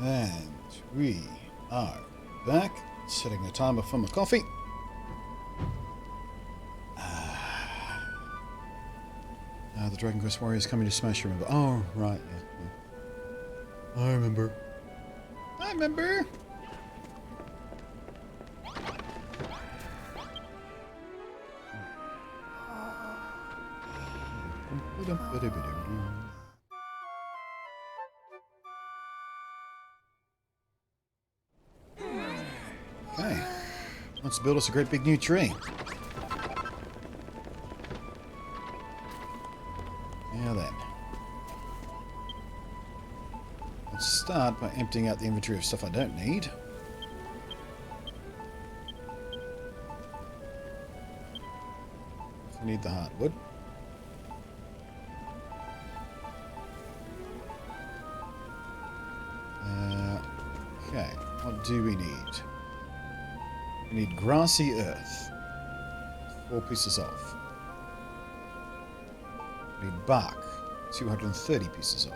And we are back, setting the timer for my coffee. The Dragon Quest Warrior is coming to smash, remember? Oh, right, yeah. I remember. I remember! Okay. Let's build us a great big new tree. Now then. Let's start by emptying out the inventory of stuff I don't need. I need the hardwood. Okay, what do we need? We need grassy earth. 4 pieces off. We need bark. 230 pieces off.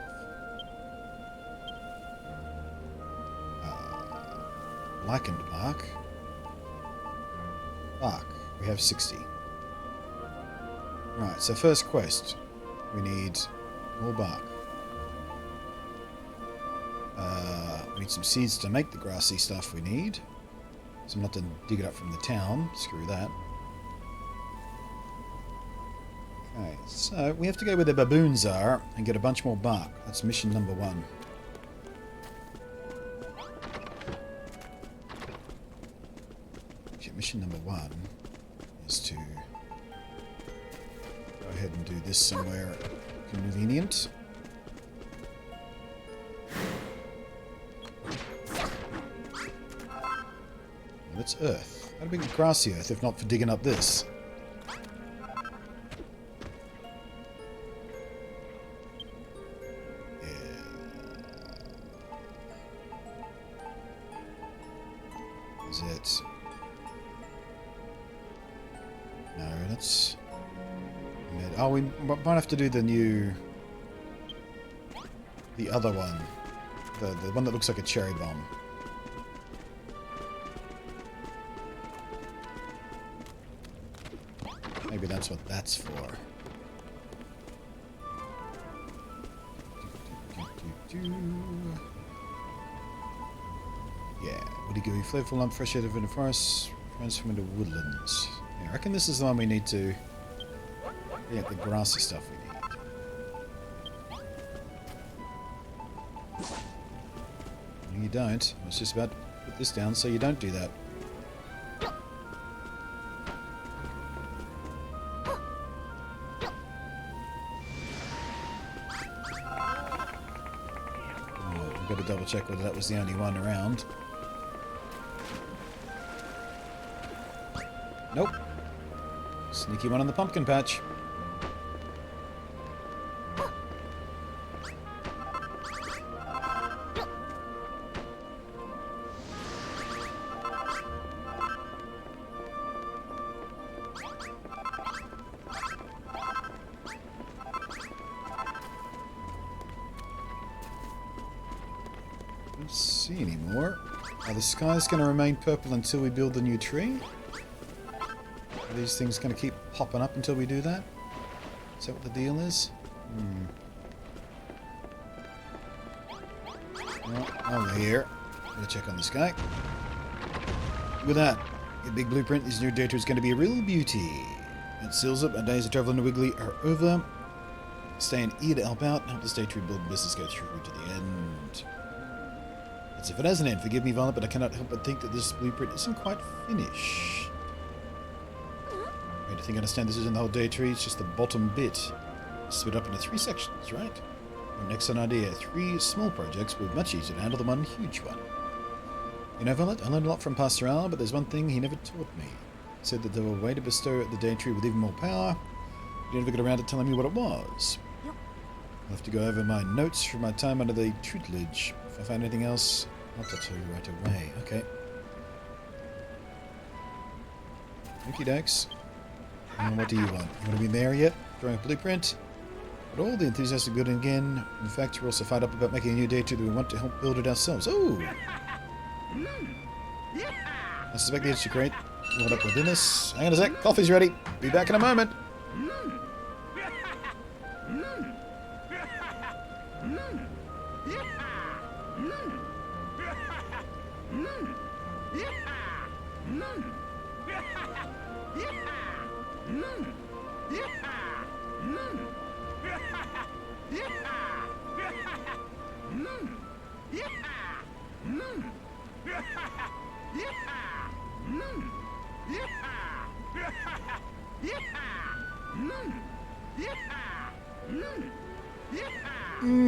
Blackened bark. Bark. We have 60. Right, so first quest. We need more bark. We need some seeds to make the grassy stuff we need. So I'm not to dig it up from the town. Screw that. Okay, so we have to go where the baboons are and get a bunch more bark. That's mission number 1. Actually, mission number 1 is to go ahead and do this somewhere convenient. That's earth. How do we get grassy earth if not for digging up this? Is it? No, that's... Oh, we might have to do the new... The other one. The one that looks like a cherry bomb. Maybe that's what that's for. Yeah, woody gooey, flavorful lump, fresh out of the forest, transform into woodlands. Yeah, I reckon this is the one we need to get the grassy stuff we need. No, you don't. I was just about to put this down so you don't do that. Got to double check whether that was the only one around. Nope. Sneaky one on the pumpkin patch. Don't see any more. The sky's going to remain purple until we build the new tree. Are these things going to keep popping up until we do that? Is that what the deal is? Well, over here. Gotta check on the sky. Look at that. A big blueprint. This new data is going to be a real beauty. It seals up. Our days of traveling to Wiggly are over. Stay in ear to help out and help the state rebuild business go through to the end. As if it has an end, forgive me, Violet, but I cannot help but think that this blueprint isn't quite finished. I think I understand this isn't the whole day tree, it's just the bottom bit. Split up into 3 sections, right? An excellent idea. 3 small projects will be much easier to handle than one huge one. You know, Violet, I learned a lot from Pastor Al, but there's one thing he never taught me. He said that there were a way to bestow the day tree with even more power. He never got around to telling me what it was. I'll have to go over my notes from my time under the tutelage. If I find anything else, I'll tell you right away. Okay. Okie dokes. And what do you want? You want to be there yet? Drawing a blueprint? But all the enthusiasts are good again. In fact, we're also fired up about making a new data that we want to help build it ourselves. Oh! I suspect the edge great. Load up within us. Hang on a sec. Coffee's ready. Be back in a moment.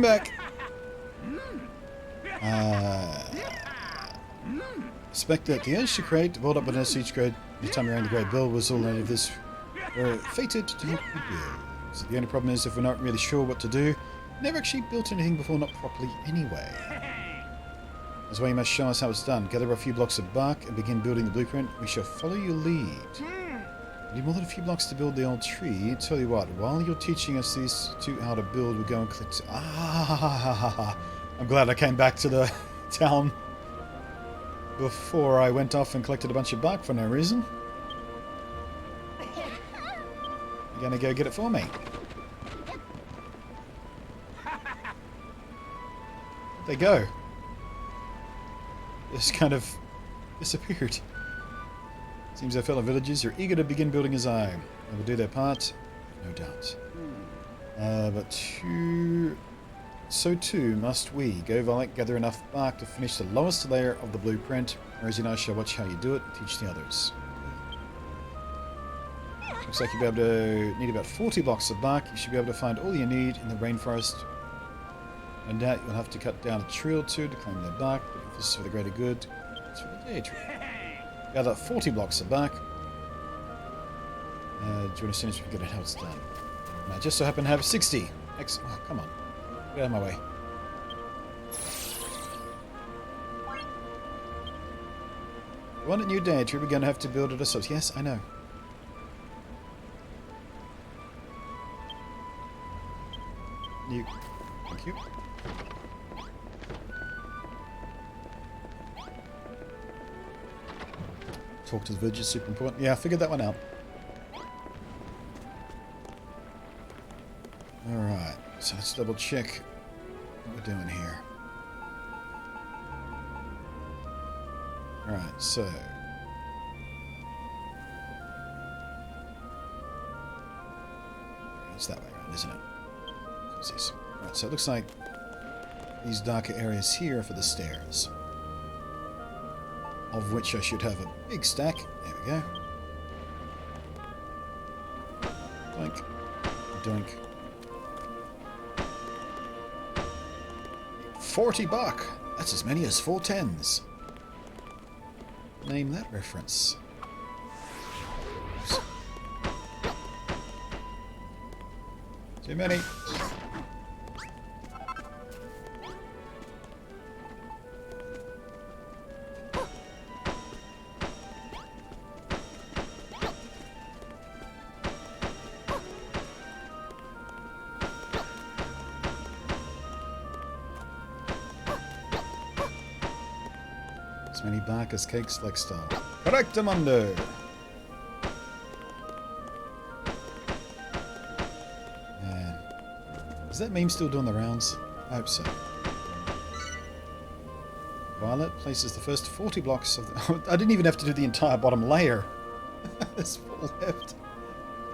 Back. Suspect that the urge to create, to build up an each grade, the time around the great build was all none of this were fated to help you build. So the only problem is if we're not really sure what to do, never actually built anything before, not properly anyway. That's why you must show us how it's done. Gather a few blocks of bark and begin building the blueprint. We shall follow your lead. We need more than a few blocks to build the old tree. Tell you what, while you're teaching us these two how to build, we'll go and collect... I'm glad I came back to the town before I went off and collected a bunch of bark for no reason. You're gonna go get it for me. Where'd they go? Just kind of disappeared. Seems our fellow villagers are eager to begin building as I. They will do their part, no doubt. So too must we. Go, Violet, gather enough bark to finish the lowest layer of the blueprint. Rosie and I shall watch how you do it and teach the others. Looks like you'll be able to need about 40 blocks of bark. You should be able to find all you need in the rainforest. No doubt you'll have to cut down a tree or two to claim their bark, but if this is for the greater good, it's for the day tree. Gather 40 blocks of bark. Join us soon as we get it how it's done. And I just so happen to have 60. Oh, come on. Get out of my way. We want a new day tree. We're going to have to build it ourselves. Yes, I know. Thank you. Talk to the villagers, super important. Yeah, I figured that one out. Alright, so let's double check what we're doing here. Alright, so... it's that way around, isn't it? Right, so it looks like these darker areas here are for the stairs. Of which I should have a big stack. There we go. Doink. Doink. 40 buck! That's as many as 4 10s. Name that reference. Oops. Too many. As many bark as cakes like style. Correctamundo! Man. Is that meme still doing the rounds? I hope so. Violet places the first 40 blocks of the... I didn't even have to do the entire bottom layer. There's 4 left.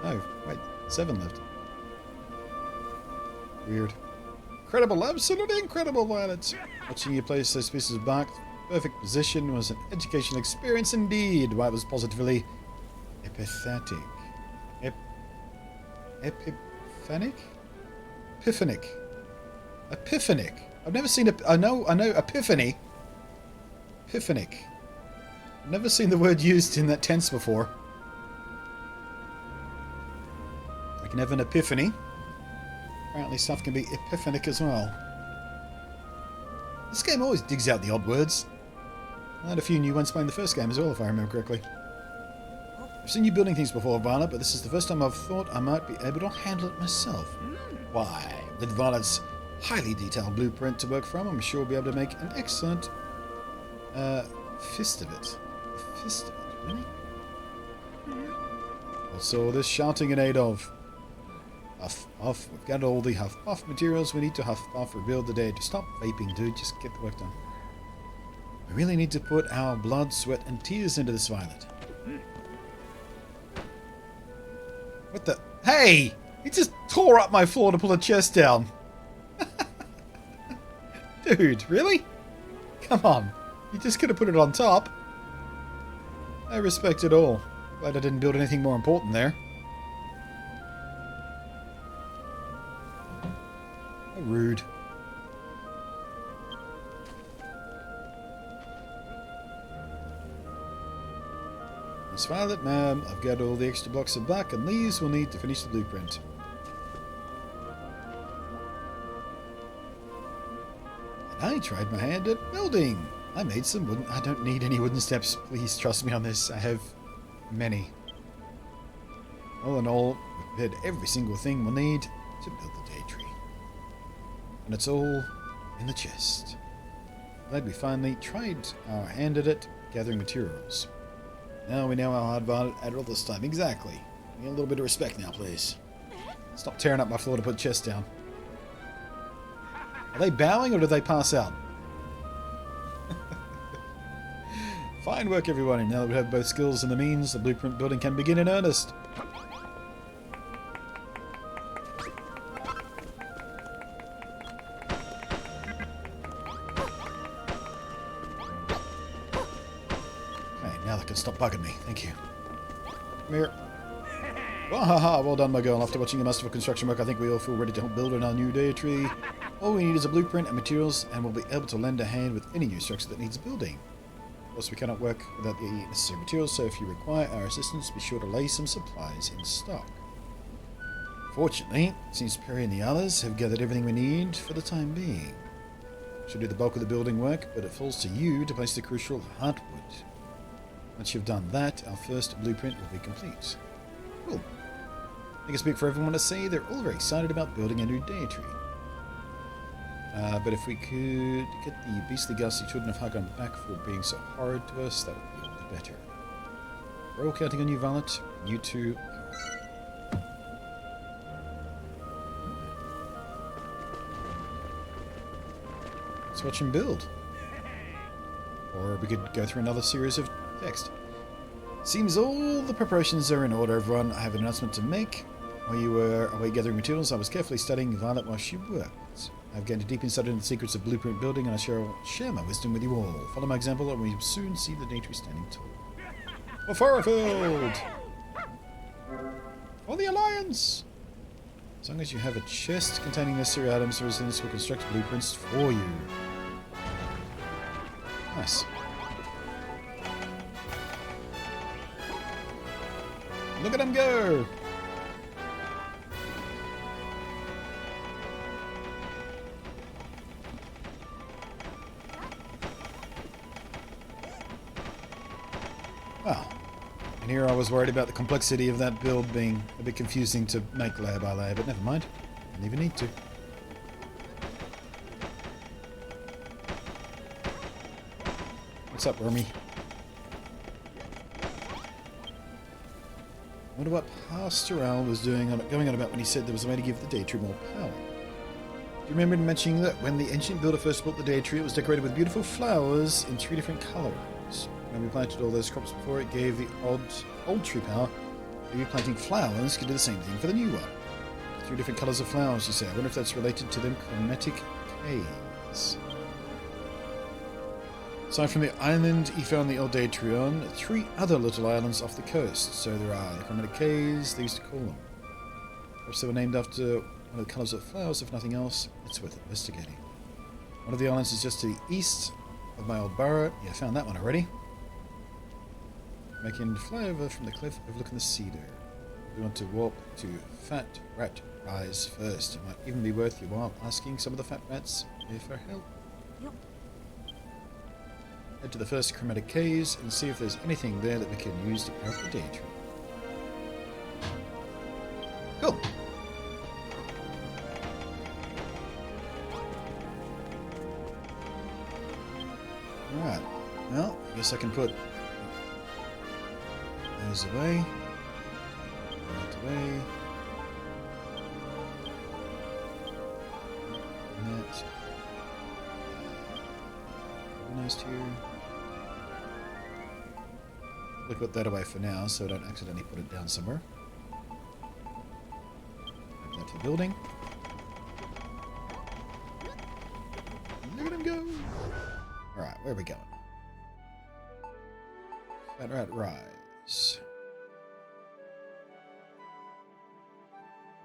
Oh, wait. 7 left. Weird. Incredible, absolutely incredible, Violet. Watching you place those pieces of bark... perfect position was an educational experience indeed. Why, it was positively epithetic. Epiphanic? Epiphanic. Epiphanic. I've never seen I know epiphany. Epiphanic. I've never seen the word used in that tense before. I can have an epiphany. Apparently stuff can be epiphanic as well. This game always digs out the odd words. I had a few new ones playing the first game as well, if I remember correctly. I've seen you building things before, Violet, but this is the first time I've thought I might be able to handle it myself. Why, with Violet's highly detailed blueprint to work from, I'm sure we'll be able to make an excellent fist of it. A fist of it, really? What's all this shouting in aid of? Huff, huff. We've got all the huff, puff materials we need to huff, puff, rebuild the day. To stop vaping, dude. Just get the work done. We really need to put our blood, sweat, and tears into this, Violet. What the? Hey! He just tore up my floor to pull a chest down. Dude, really? Come on. You just could have put it on top. I respect it all. Glad I didn't build anything more important there. How rude. Miss Violet, ma'am, I've got all the extra blocks of black, and these we'll need to finish the blueprint. And I tried my hand at building. I made some wooden... I don't need any wooden steps. Please trust me on this. I have many. All in all, we've prepared every single thing we'll need to build the day tree. And it's all in the chest. Glad we finally tried our hand at it, gathering materials. Now we know how hard Violet had all this time. Exactly. Need a little bit of respect now, please. Stop tearing up my floor to put chests down. Are they bowing or do they pass out? Fine work, everyone. And now that we have both skills and the means, the blueprint building can begin in earnest. Okay, now they can stop bugging me. Thank you. Come here. Wahaha, well done, my girl. After watching your masterful construction work, I think we all feel ready to help build on our new day tree. All we need is a blueprint and materials, and we'll be able to lend a hand with any new structure that needs building. Of course, we cannot work without the necessary materials, so if you require our assistance, be sure to lay some supplies in stock. Fortunately, it seems Perry and the others have gathered everything we need for the time being. She'll do the bulk of the building work, but it falls to you to place the crucial heartwood. Once you've done that, our first blueprint will be complete. Cool. I can speak for everyone to say they're all very excited about building a new day tree. But if we could get the beastly ghastly children of Hagan back for being so horrid to us, that would be all the better. We're all counting on you, Violet. You too. Let's watch him build. Or we could go through another series of text. Seems all the preparations are in order, everyone. I have an announcement to make. While you were away gathering materials, I was carefully studying Violet while she worked. I've gained a deep insight into the secrets of blueprint building, and I share my wisdom with you all. Follow my example, and we will soon see the day tree standing tall. For Furfield! For the Alliance! As long as you have a chest containing necessary items, the residents will construct blueprints for you. Nice. Look at him go! Well, and here I was worried about the complexity of that build being a bit confusing to make layer by layer, but never mind. Didn't even need to. What's up, Wormy? I wonder what Pastoral was going on about when he said there was a way to give the day tree more power. Do you remember mentioning that when the ancient builder first built the day tree, it was decorated with beautiful flowers in 3 different colours? When we planted all those crops before, it gave the old tree power. Maybe planting flowers could do the same thing for the new one. 3 different colours of flowers, you say. I wonder if that's related to them chromatic caves. Aside from the island he found the old day tree on, 3 other little islands off the coast. So there are the chromatic caves, they used to call them. Perhaps they were named after one of the colours of flowers, if nothing else. It's worth investigating. One of the islands is just to the east of my old burrow. Yeah, I found that one already. Making flyover from the cliff overlooking the cedar. We want to walk to Fat Rat Rise first. It might even be worth your while asking some of the fat rats for help. Yep. Head to the first chromatic caves and see if there's anything there that we can use to power up the day tree. Alright. Well, I guess I can put those away. That away. That. Organized here. We'll put that away for now so I don't accidentally put it down somewhere. Add that to the building. Look at him go! Alright, where are we going? Fat Rat Rise.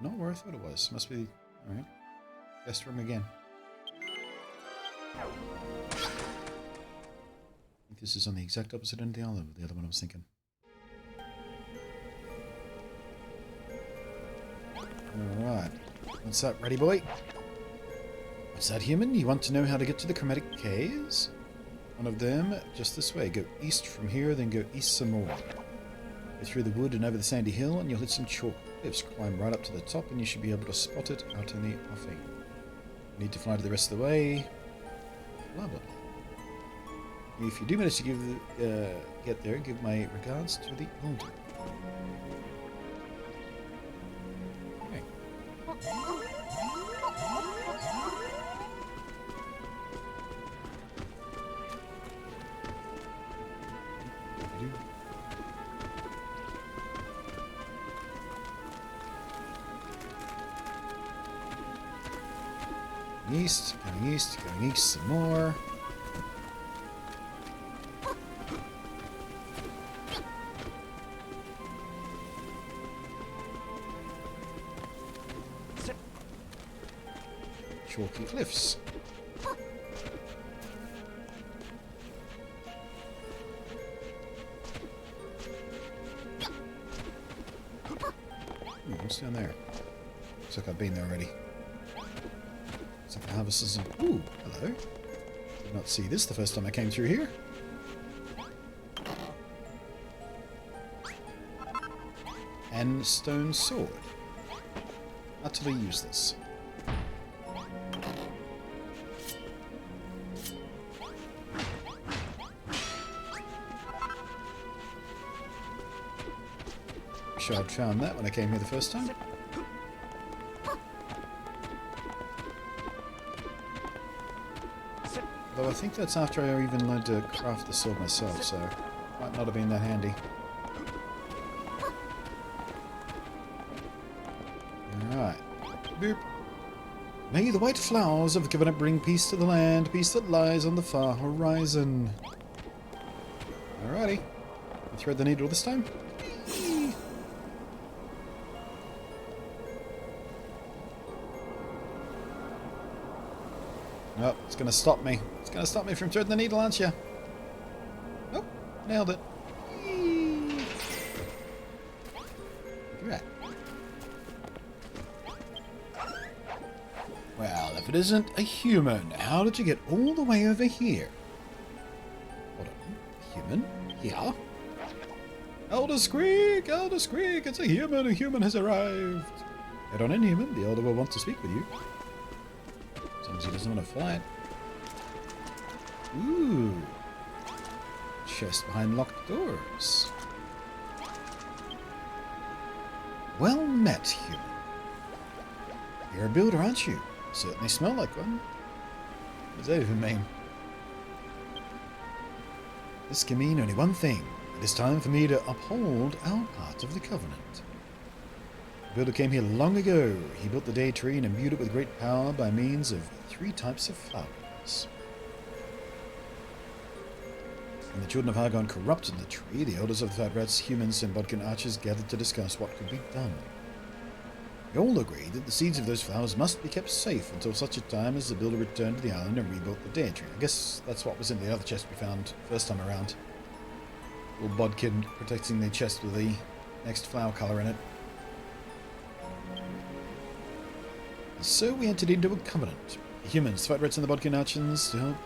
Not where I thought it was. Must be... Alright. Guest room again. I think this is on the exact opposite end of the other one I was thinking. Alright. What's up, ready boy? What's that, human? You want to know how to get to the chromatic caves? One of them, just this way. Go east from here, then go east some more. Go through the wood and over the sandy hill, and you'll hit some chalk cliffs. Climb right up to the top, and you should be able to spot it out in the offing. You need to fly to the rest of the way. Blah, blah, blah. If you do manage to get there, give my regards to the elder. Okay. East, going east some more. Chalky cliffs. What's down there? Looks like I've been there already. Looks like the harvesters of... Ooh, hello. Did not see this the first time I came through here. And stone sword. Utterly useless. Sure I'd found that when I came here the first time. Though I think that's after I even learned to craft the sword myself, so might not have been that handy. Alright. Boop. May the white flowers of the covenant bring peace to the land, peace that lies on the far horizon. Alrighty. Thread the needle this time. Oh, it's going to stop me. It's going to stop me from threading the needle, aren't you? Oh, nailed it. Right. Well, if it isn't a human, how did you get all the way over here? Hold on. Human? Yeah? Elder Squeak! Elder Squeak! It's a human! A human has arrived! Head on in, human. The Elder will want to speak with you. As long as he doesn't want to fight. Ooh. Chest behind locked doors. Well met, human. You're a builder, aren't you? Certainly smell like one. What does that even mean? This can mean only one thing. It is time for me to uphold our part of the covenant. The builder came here long ago. He built the day tree and imbued it with great power by means of 3 types of flowers. When the children of Hargon corrupted the tree, the elders of the Fat Rats, humans, and Bodkin archers gathered to discuss what could be done. They all agreed that the seeds of those flowers must be kept safe until such a time as the builder returned to the island and rebuilt the day tree. I guess that's what was in the other chest we found first time around. Little Bodkin protecting the chest with the next flower colour in it. And so we entered into a covenant. The humans, the Fat Rats, and the Bodkin archers to help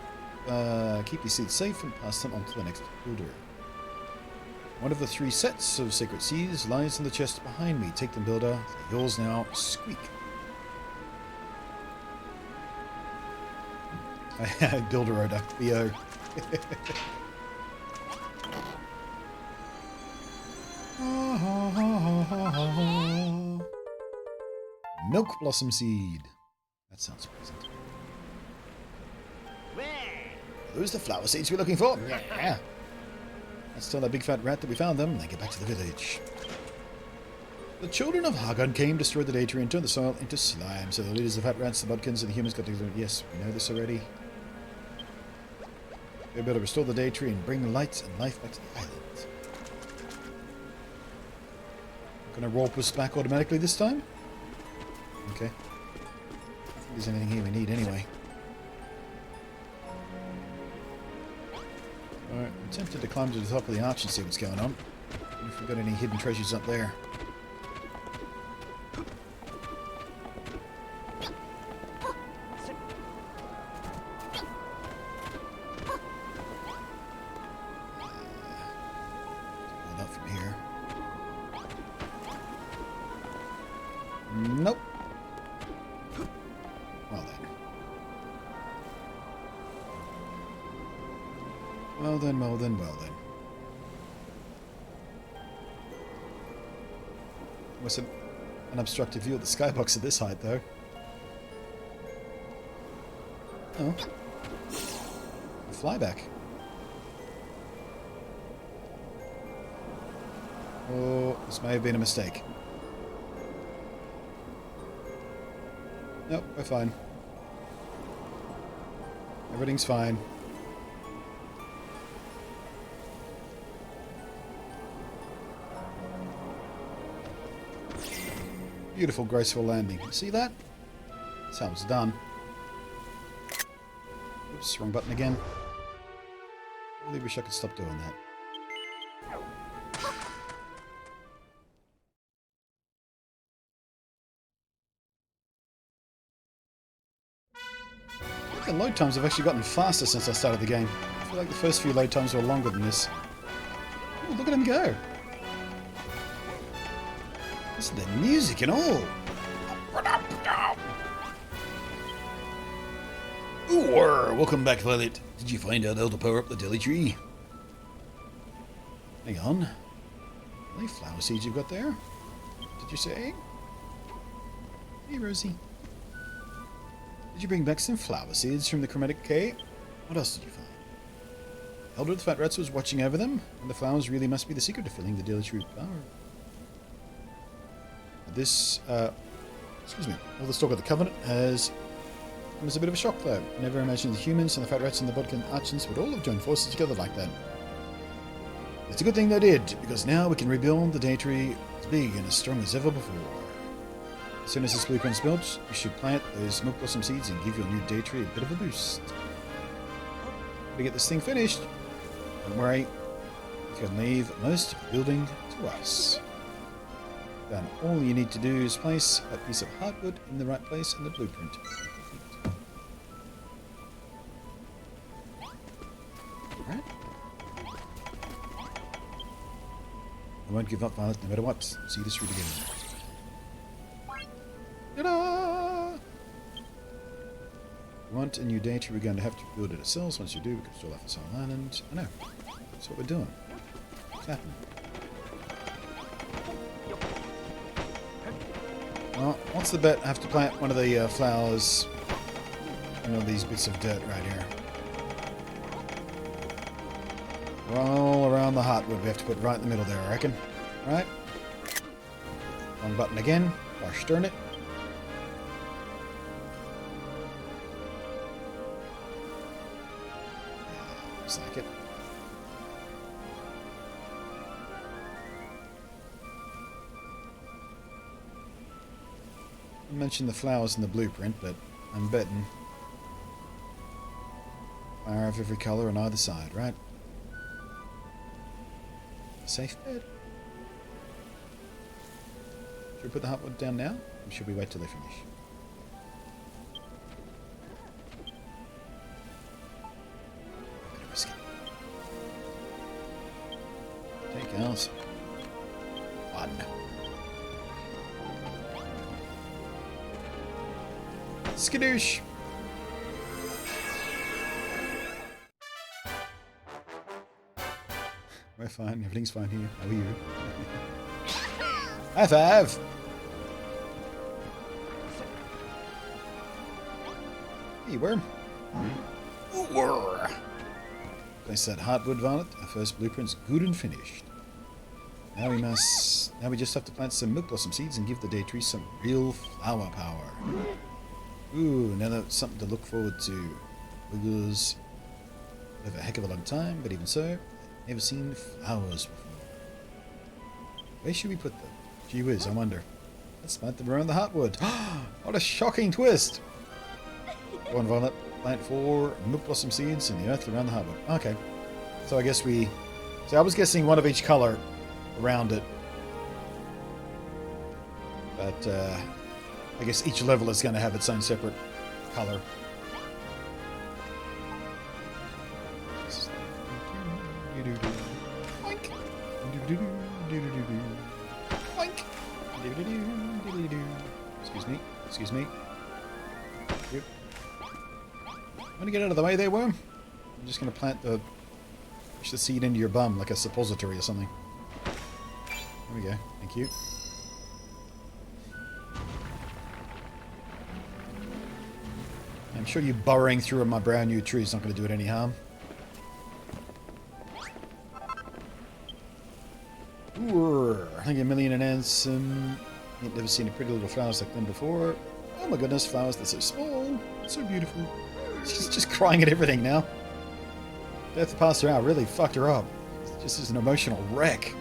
keep these seeds safe and pass them on to the next builder. One of the 3 sets of sacred seeds lies in the chest behind me. Take them, builder. They're yours now. Squeak. Builder odor. B.O. Milk blossom seed. That sounds pleasant. Those the flower seeds we're looking for? Yeah. Let's tell that big fat rat that we found them and then get back to the village. The children of Hagon came, destroyed the data, and turned the soil into slime. So the leaders, the fat rats, the bodkins, and the humans got together. Yes, we know this already. We're able to restore the data and bring light and life back to the island. Gonna warp us back automatically this time? Okay. I don't think there's anything here we need anyway. Alright, I'm tempted to climb to the top of the arch and see what's going on. If we've got any hidden treasures up there. Not from here. Nope. Well then. Well then, well then, well then. Was an unobstructed view of the skybox at this height, though. Oh. A flyback. Oh, this may have been a mistake. Nope, we're fine. Everything's fine. Beautiful, graceful landing. See that? That's how it's done. Oops, wrong button again. I really wish I could stop doing that. The load times have actually gotten faster since I started the game. I feel like the first few load times were longer than this. Ooh, look at him go! Listen to the music and all! Ooh, welcome back, Violet. Did you find out how to power up the dilly tree? Hang on. Are they flower seeds you've got there? Did you say? Hey, Rosie. Did you bring back some flower seeds from the chromatic cave? What else did you find? Elder of the Fat Rats was watching over them, and the flowers really must be the secret to filling the dilatory power. This, excuse me, all the talk of the Covenant has come as a bit of a shock, though. I never imagined the humans and the Fat Rats and the Bodkin Archons would all have joined forces together like that. It's a good thing they did, because now we can rebuild the Datary as big and as strong as ever before. As soon as this blueprint's built, you should plant those milk blossom seeds and give your new Datary a bit of a boost. To get this thing finished, don't worry, you can leave most of the building to us. Then all you need to do is place that piece of hardwood in the right place in the blueprint. Alright. I won't give up, Violet, no matter what. See this through together. Ta-da! If you want a new data, we're going to have to build it ourselves. Once you do, we can install off the island. I know. That's what we're doing. What's happening? Well, what's the bet? I have to plant one of the flowers in one of these bits of dirt right here. All around the heartwood we have to put right in the middle there, I reckon. Right? Wrong button again. Gosh darn it. Looks like it. I mentioned the flowers in the blueprint, but I'm betting fire of every colour on either side, right? A safe bet? Should we put the heartwood down now? Or should we wait till they finish? I'm gonna risk it. Take out one. Skadoosh! We're fine. Everything's fine here. How are you? High five! Hey, worm. Ooh. Place that hardwood, Violet. Our first blueprint's good and finished. Now we just have to plant some milk blossom seeds and give the day tree some real flower power. Ooh, now that's something to look forward to. Wiggles over a heck of a long time, but even so, never seen flowers before. Where should we put them? Gee whiz, I wonder. Let's plant them around the heartwood. What a shocking twist! Go on, Violet. Plant 4 milk blossom seeds in the earth around the heartwood. Okay. So I guess So I was guessing one of each color around it. But I guess each level is going to have its own separate color. Excuse me. Yep. I'm gonna get out of the way there, worm. I'm just gonna push the seed into your bum like a suppository or something. There we go. Thank you. I'm sure you burrowing through my brand new tree is not going to do it any harm. Ooh, I think a million and handsome. Ain't never seen a pretty little flowers like them before. Oh my goodness, flowers that are so small, so beautiful. She's just crying at everything now. Death passed her out, really fucked her up. Just as an emotional wreck.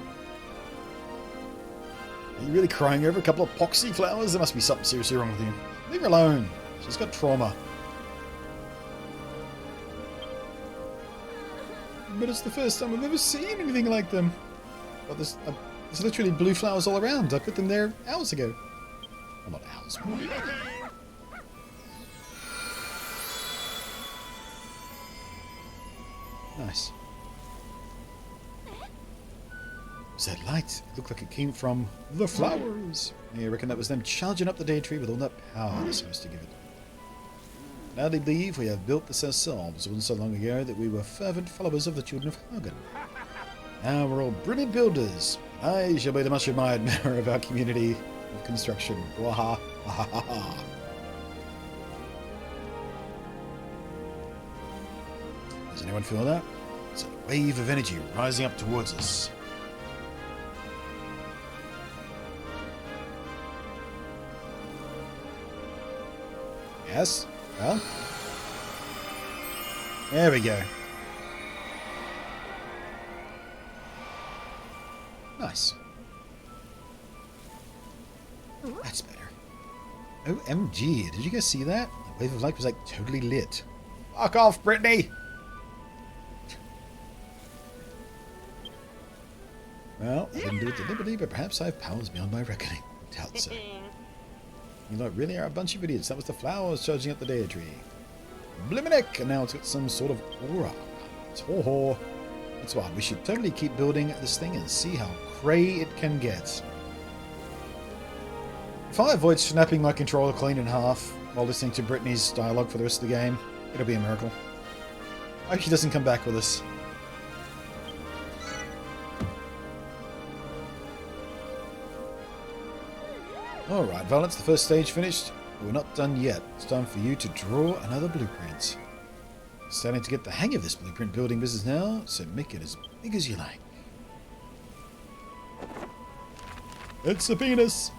Are you really crying over a couple of poxy flowers? There must be something seriously wrong with you. Leave her alone. She's got trauma. But it's the first time I've ever seen anything like them. Well, there's literally blue flowers all around. I put them there hours ago. Well, not hours. Nice. Was that light? It looked like it came from the flowers. Yeah, I reckon that was them charging up the day tree with all that power they're supposed to give it. Now they believe we have built this ourselves. It wasn't so long ago that we were fervent followers of the children of Hagen. Now we're all brilliant builders. I shall be the much admired member of our community of construction. Waha, ha ha ha ha. Does anyone feel that? It's a wave of energy rising up towards us. Yes? Well? There we go. Nice. That's better. OMG, did you guys see that? The wave of light was like totally lit. Fuck off, Brittany! Well, I didn't do it deliberately, but perhaps I have powers beyond my reckoning. Doubt so. You lot really are a bunch of idiots. That was the flowers charging up the day tree. Bliminek! And now it's got some sort of aura. It's ho-ho. That's why we should totally keep building this thing and see how cray it can get. If I avoid snapping my controller clean in half while listening to Brittany's dialogue for the rest of the game, it'll be a miracle. I hope she doesn't come back with us. Alright, Violet's the first stage finished, but we're not done yet. It's time for you to draw another blueprint. Starting to get the hang of this blueprint building business now, so make it as big as you like. It's a penis!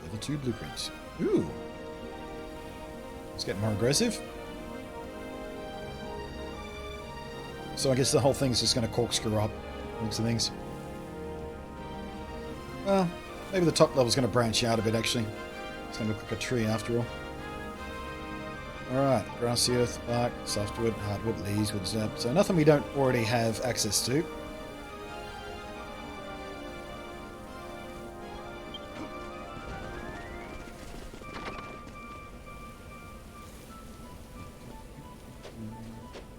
Level 2 blueprints. Ooh! It's getting more aggressive. So I guess the whole thing's just going to corkscrew up into things. Well, maybe the top level's going to branch out a bit, actually. It's going to look like a tree after all. Alright, grassy earth, bark, softwood, hardwood, leaves, wood sap. So nothing we don't already have access to.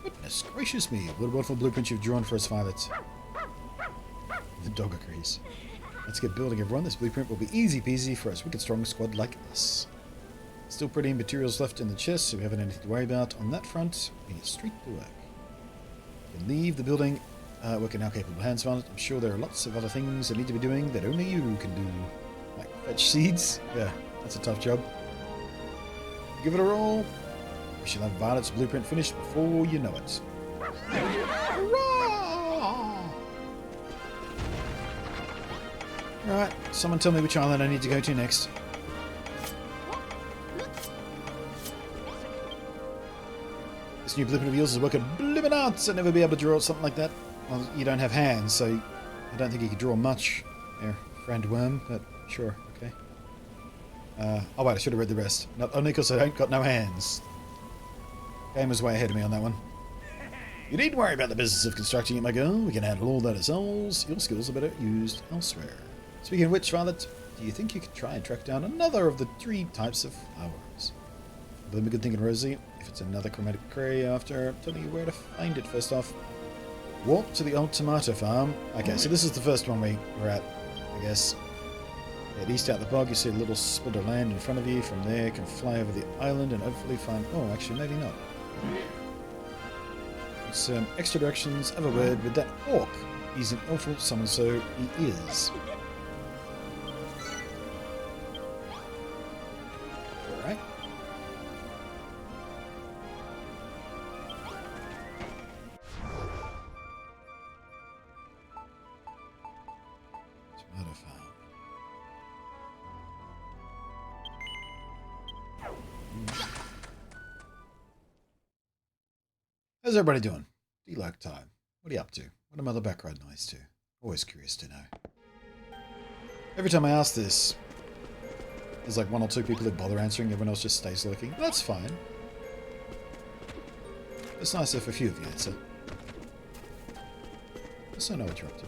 Goodness gracious me, what a wonderful blueprint you've drawn for us, Violet. The dog agrees. Let's get building, everyone. This blueprint will be easy peasy for us wicked strong squad like us. Still pretty materials left in the chest, so we haven't anything to worry about on that front. We get straight to work. We can leave the building working our capable hands on it. I'm sure there are lots of other things that need to be doing that only you can do. Like fetch seeds? Yeah, that's a tough job. Give it a roll. We shall have Violet's blueprint finished before you know it. Alright, someone tell me which island I need to go to next. This new blueprint of yours is working blooming out. I'll never be able to draw something like that. Well, you don't have hands, so I don't think you could draw much there, friend worm, but sure, okay. Oh wait, I should have read the rest. Not only because I don't got no hands. Game was way ahead of me on that one. You needn't worry about the business of constructing it, my girl. We can handle all that ourselves. Your skills are better used elsewhere. Speaking of which, Violet, do you think you could try and track down another of the 3 types of flowers? But I'm good thinking, Rosie. If it's another chromatic cray after, I'm telling you where to find it first off. Walk to the old tomato farm. Okay, so this is the first one we're at, I guess. Head east out the bog, you see a little split of land in front of you. From there, you can fly over the island and hopefully find... Oh, actually, maybe not. Some extra directions. Have a word with that orc. He's an awful someone, so he is. Alright. Tomato farm. How's everybody doing? D-like time. What are you up to? What are Mother Background Noise to? Always curious to know. Every time I ask this, there's like 1 or 2 people that bother answering, everyone else just stays lurking. That's fine. It's nice if a few of you answer. Just so I know what you're up to.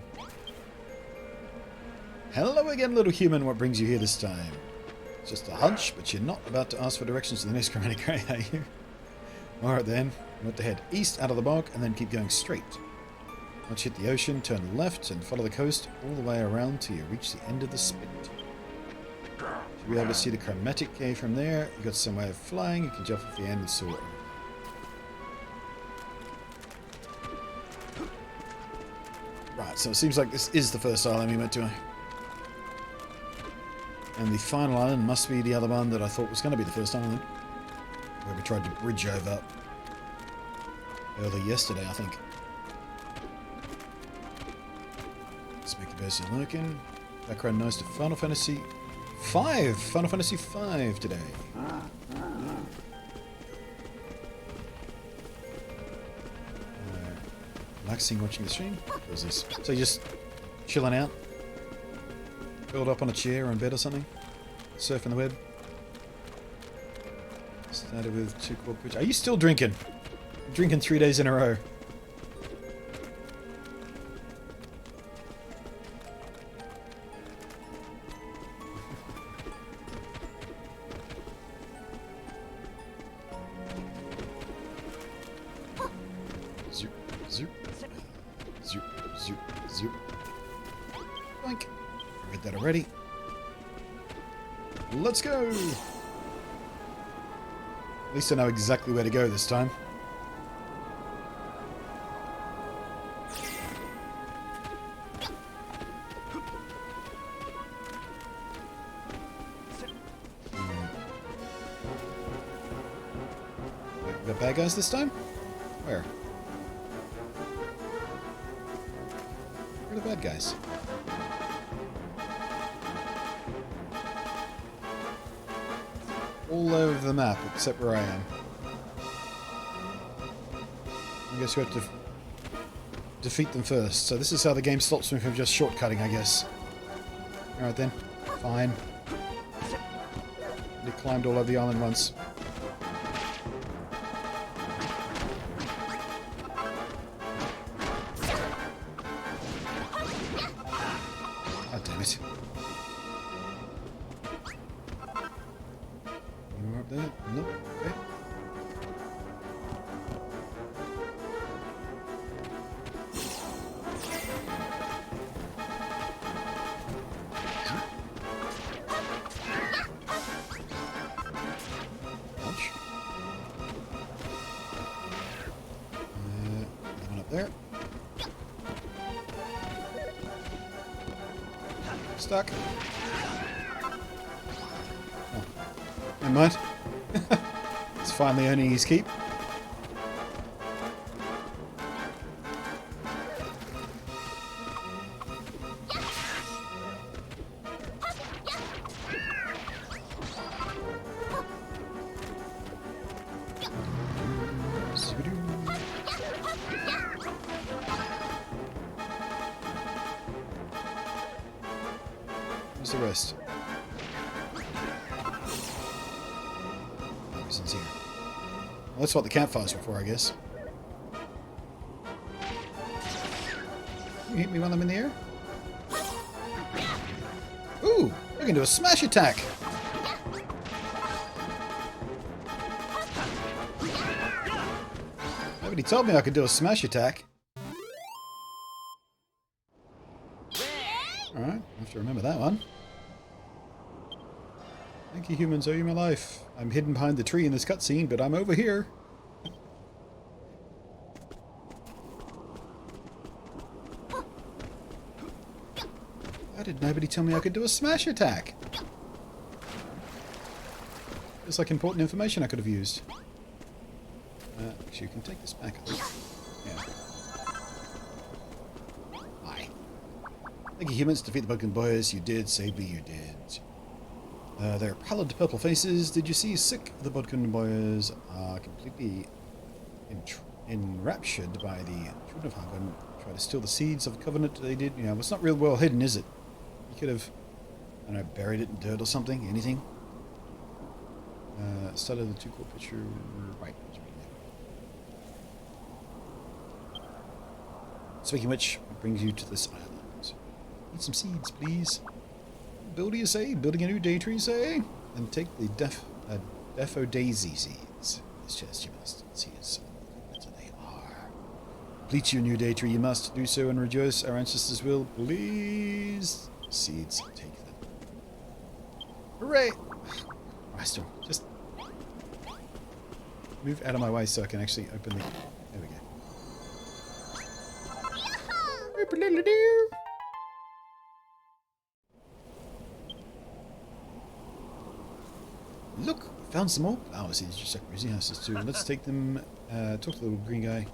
Hello again, little human. What brings you here this time? It's just a hunch, but you're not about to ask for directions to the next chromatic ray, are you? Alright then. We want to head east out of the bog and then keep going straight. Once you hit the ocean, turn left and follow the coast all the way around till you reach the end of the spit. You'll be able to see the chromatic cave from there. You've got some way of flying, you can jump off the end and soar. Right, so it seems like this is the first island we went to. And the final island must be the other one that I thought was going to be the first island. Where we tried to bridge over early yesterday, I think. Let's make the person lurking. Background noise to Final Fantasy V. Final Fantasy V today. Relaxing watching the stream. What was this? So you're just chilling out? Curled up on a chair or in bed or something? Surfing the web? Started with 2 quart pitch. Are you still drinking? I'm drinking 3 days in a row. Zoop, zoop, zoop, zoop, zoop. Boink. I read that already. Let's go! At least I know exactly where to go this time. The bad guys this time? Where? Where are the bad guys? All over the map, except where I am. I guess we have to defeat them first. So this is how the game stops me from just shortcutting, I guess. Alright then. Fine. They climbed all over the island once. God damn it. More up there? Nope. Okay. There. Stuck. Oh. Never mind. It's finally earning his keep. Where's the rest? Since here. Well, that's what the campfires were for, I guess. You hit me while I'm in the air? Ooh! I can do a smash attack! Nobody told me I could do a smash attack. Alright, I have to remember that one. Thank you, humans, owe you my life. I'm hidden behind the tree in this cutscene, but I'm over here. Why did nobody tell me I could do a smash attack? It's like important information I could have used. Actually, you can take this back, I think. Yeah. Hi. Thank you, humans. Defeat the Bodkin boys. You did. Save me, you did. Their pallid purple faces. Did you see? Sick. The Bodkin boys are completely enraptured by the children of Hagon. Try to steal the seeds of the covenant they did. You know, it's not real well hidden, is it? You could have, I don't know, buried it in dirt or something. Anything. Started the two-core picture. Right. Speaking of which, what brings you to this island? Need some seeds, please. Build, you say? Building a new day tree, say? And take the Defo Daisy seeds. This chest you must see as what they are. Complete your new day tree, you must do so and rejoice. Our ancestors will. Please. Seeds, take them. Hooray! Christ, just move out of my way so I can actually open the. There we go. Look, found some more flowers. He's just like crazy houses too. Let's take them. Talk to the little green guy.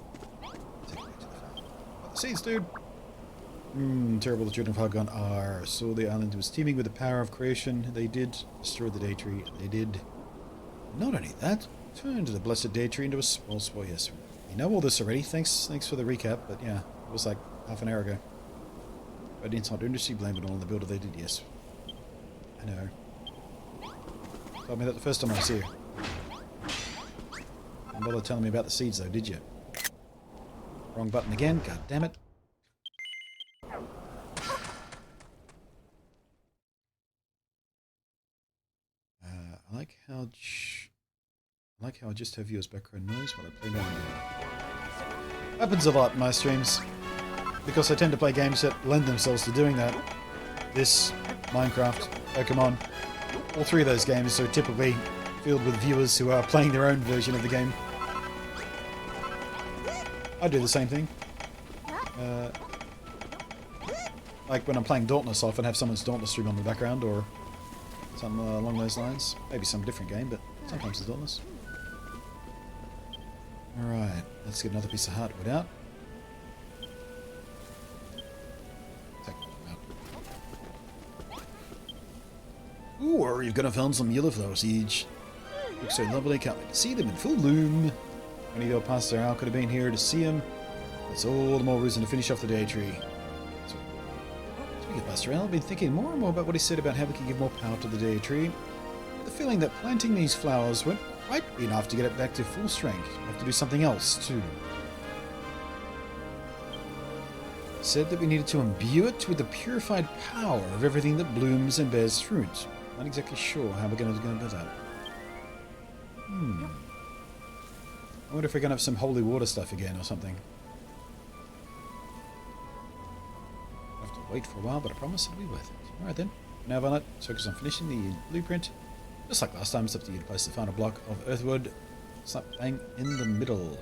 Take them back to the farm. Got the seeds, dude. Terrible the children of Hagon are. So the island was teeming with the power of creation. They did destroy the day tree. They did. Not only that, turned the blessed day tree into a small spore. Yes, you know all this already. Thanks for the recap. But yeah, it was like half an hour ago. But the entire industry blamed it all on the builder they did. Yes, I know. Told me that the first time I was here. Didn't bother telling me about the seeds though, did you? Wrong button again. God damn it. I like how I just have you as background noise while I play down there. Happens a lot in my streams. Because I tend to play games that lend themselves to doing that. This, Minecraft, Pokemon, all three of those games are typically filled with viewers who are playing their own version of the game. I do the same thing. Like when I'm playing Dauntless, I often have someone's Dauntless stream on the background, or something along those lines. Maybe some different game, but sometimes it's Dauntless. Alright, let's get another piece of hardwood out. Ooh, or you've gonna found some yellow flower seeds. Look so lovely, can't wait to see them in full bloom. When you go past there, I could have been here to see them. That's all the more reason to finish off the day tree. So, speaking of Pastor Al, I've been thinking more and more about what he said about how we can give more power to the day tree. The feeling that planting these flowers won't quite be enough to get it back to full strength. We have to do something else, too. He said that we needed to imbue it with the purified power of everything that blooms and bears fruit. Not exactly sure how we're going to do that. I wonder if we're going to have some holy water stuff again or something. I'll have to wait for a while, but I promise it'll be worth it. Alright then. Now, Varnite, focus on finishing the blueprint. Just like last time, it's up to you to place the final block of earthwood. Slap bang in the middle.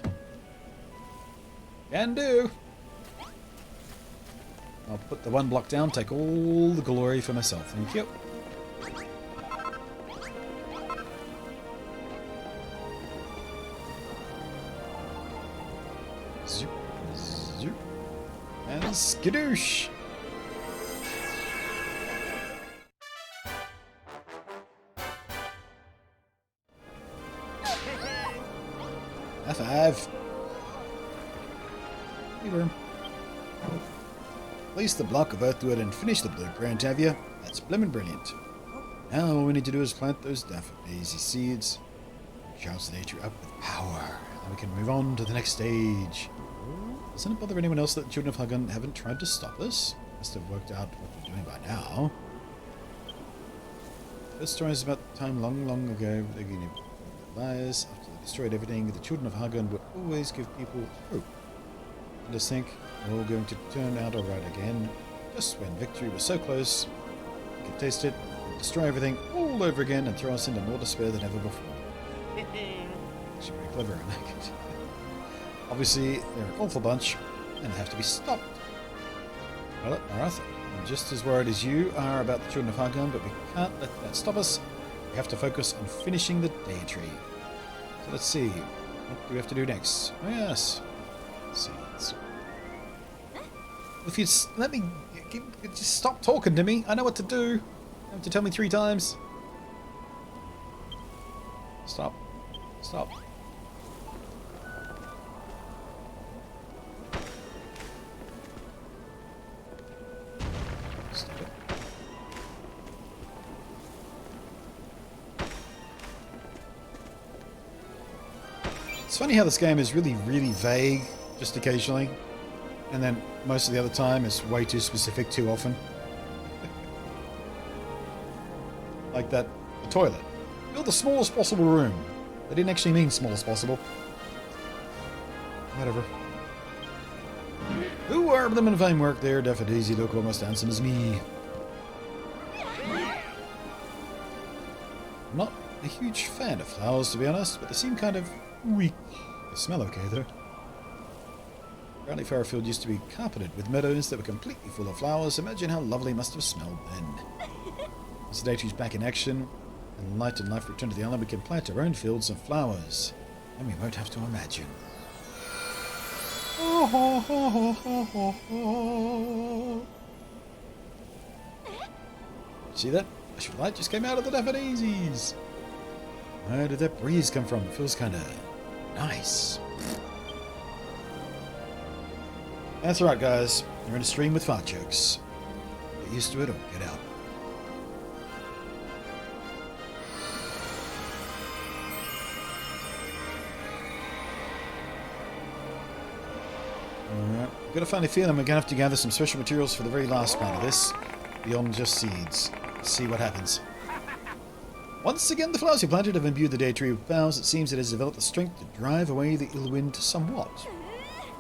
Can do. I'll put the one block down, take all the glory for myself. Thank you. Zoop, zoop. And skadoosh. High five. Hey, place the block of earthwood and finish the blueprint, have you? That's blimmin' brilliant. Now all we need to do is plant those daisy seeds. Charge the nature up with power. And we can move on to the next stage. Doesn't it bother anyone else that the children of Hagan haven't tried to stop us? Must have worked out what we're doing by now. This story is about the time long, long ago they gave lies. After they destroyed everything, the children of Hagan would always give people hope. And just think we're all going to turn out alright again. Just when victory was so close, we could taste it, destroy everything all over again, and throw us into more despair than ever before. Actually, very clever, I like it. Obviously, they're an awful bunch, and they have to be stopped. Well, Arath, I'm just as worried as you are about the children of Hagan, but we can't let that stop us. We have to focus on finishing the day tree. So let's see. What do we have to do next? Oh, yes. Seeds. If you let me... Just stop talking to me. I know what to do. You have to tell me 3 times. Stop. Stop. Stop it. It's funny how this game is really, really vague, just occasionally. And then most of the other time is way too specific too often. Like that, the toilet. Build the smallest possible room. They didn't actually mean smallest possible. Whatever. Who are them in fine work there? Daffy look almost handsome as me. I'm not a huge fan of flowers, to be honest, but they seem kind of weak. They smell okay, though. Apparently Fairfield used to be carpeted with meadows that were completely full of flowers. Imagine how lovely it must have smelled then. As the deity's back in action, and light and life return to the island, we can plant our own fields of flowers. And we won't have to imagine. See that? A flash of light just came out of the daffodillies. Where did that breeze come from? It feels kind of nice. That's right, guys. You're in a stream with fart jokes. Get used to it or get out. Alright. I've got a funny feeling we're going to have to gather some special materials for the very last part of this. Beyond just seeds. Let's see what happens. Once again, the flowers you planted have imbued the day tree with boughs. It seems it has developed the strength to drive away the ill wind somewhat.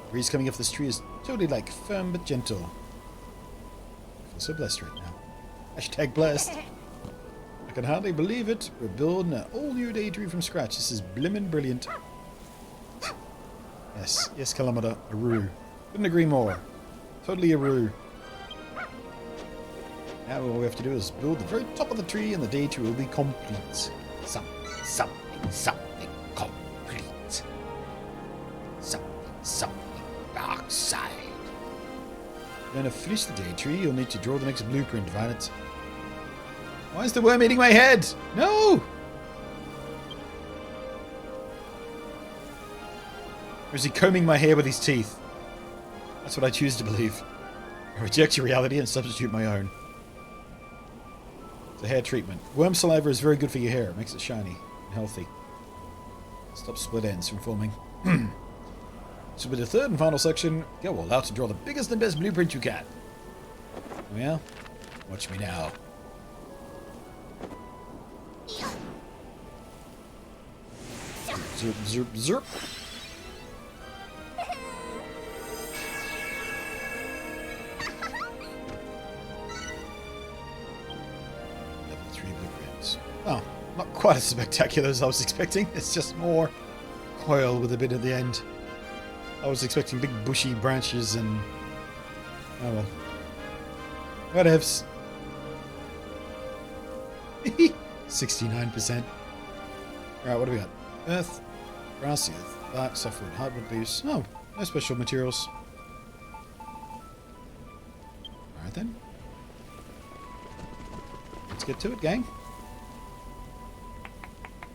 The breeze coming off this tree is totally like firm but gentle. I feel so blessed right now. Hashtag blessed. I can hardly believe it. We're building an all-new day tree from scratch. This is blimmin' brilliant. Yes, yes, Kilometer. A rue. Couldn't agree more. Totally a rue. Now all we have to do is build the very top of the tree and the day tree will be complete. Something complete. Something dark side. Then to finish the day tree, you'll need to draw the next blueprint, Violet. Why is the worm eating my head? No! Or is he combing my hair with his teeth? That's what I choose to believe. I reject your reality and substitute my own. The hair treatment. Worm saliva is very good for your hair. It makes it shiny and healthy. Stops split ends from forming. So with the third and final section, go all out to draw the biggest and best blueprint you can. Oh yeah? Watch me now. Zerp, zerp, zerp. Oh, not quite as spectacular as I was expecting. It's just more coil with a bit at the end. I was expecting big bushy branches and... Oh well. Whatevs. 69%. Alright, what do we got? Earth, grassy earth, bark, softwood, hardwood leaves. Oh, no special materials. Alright then. Let's get to it, gang.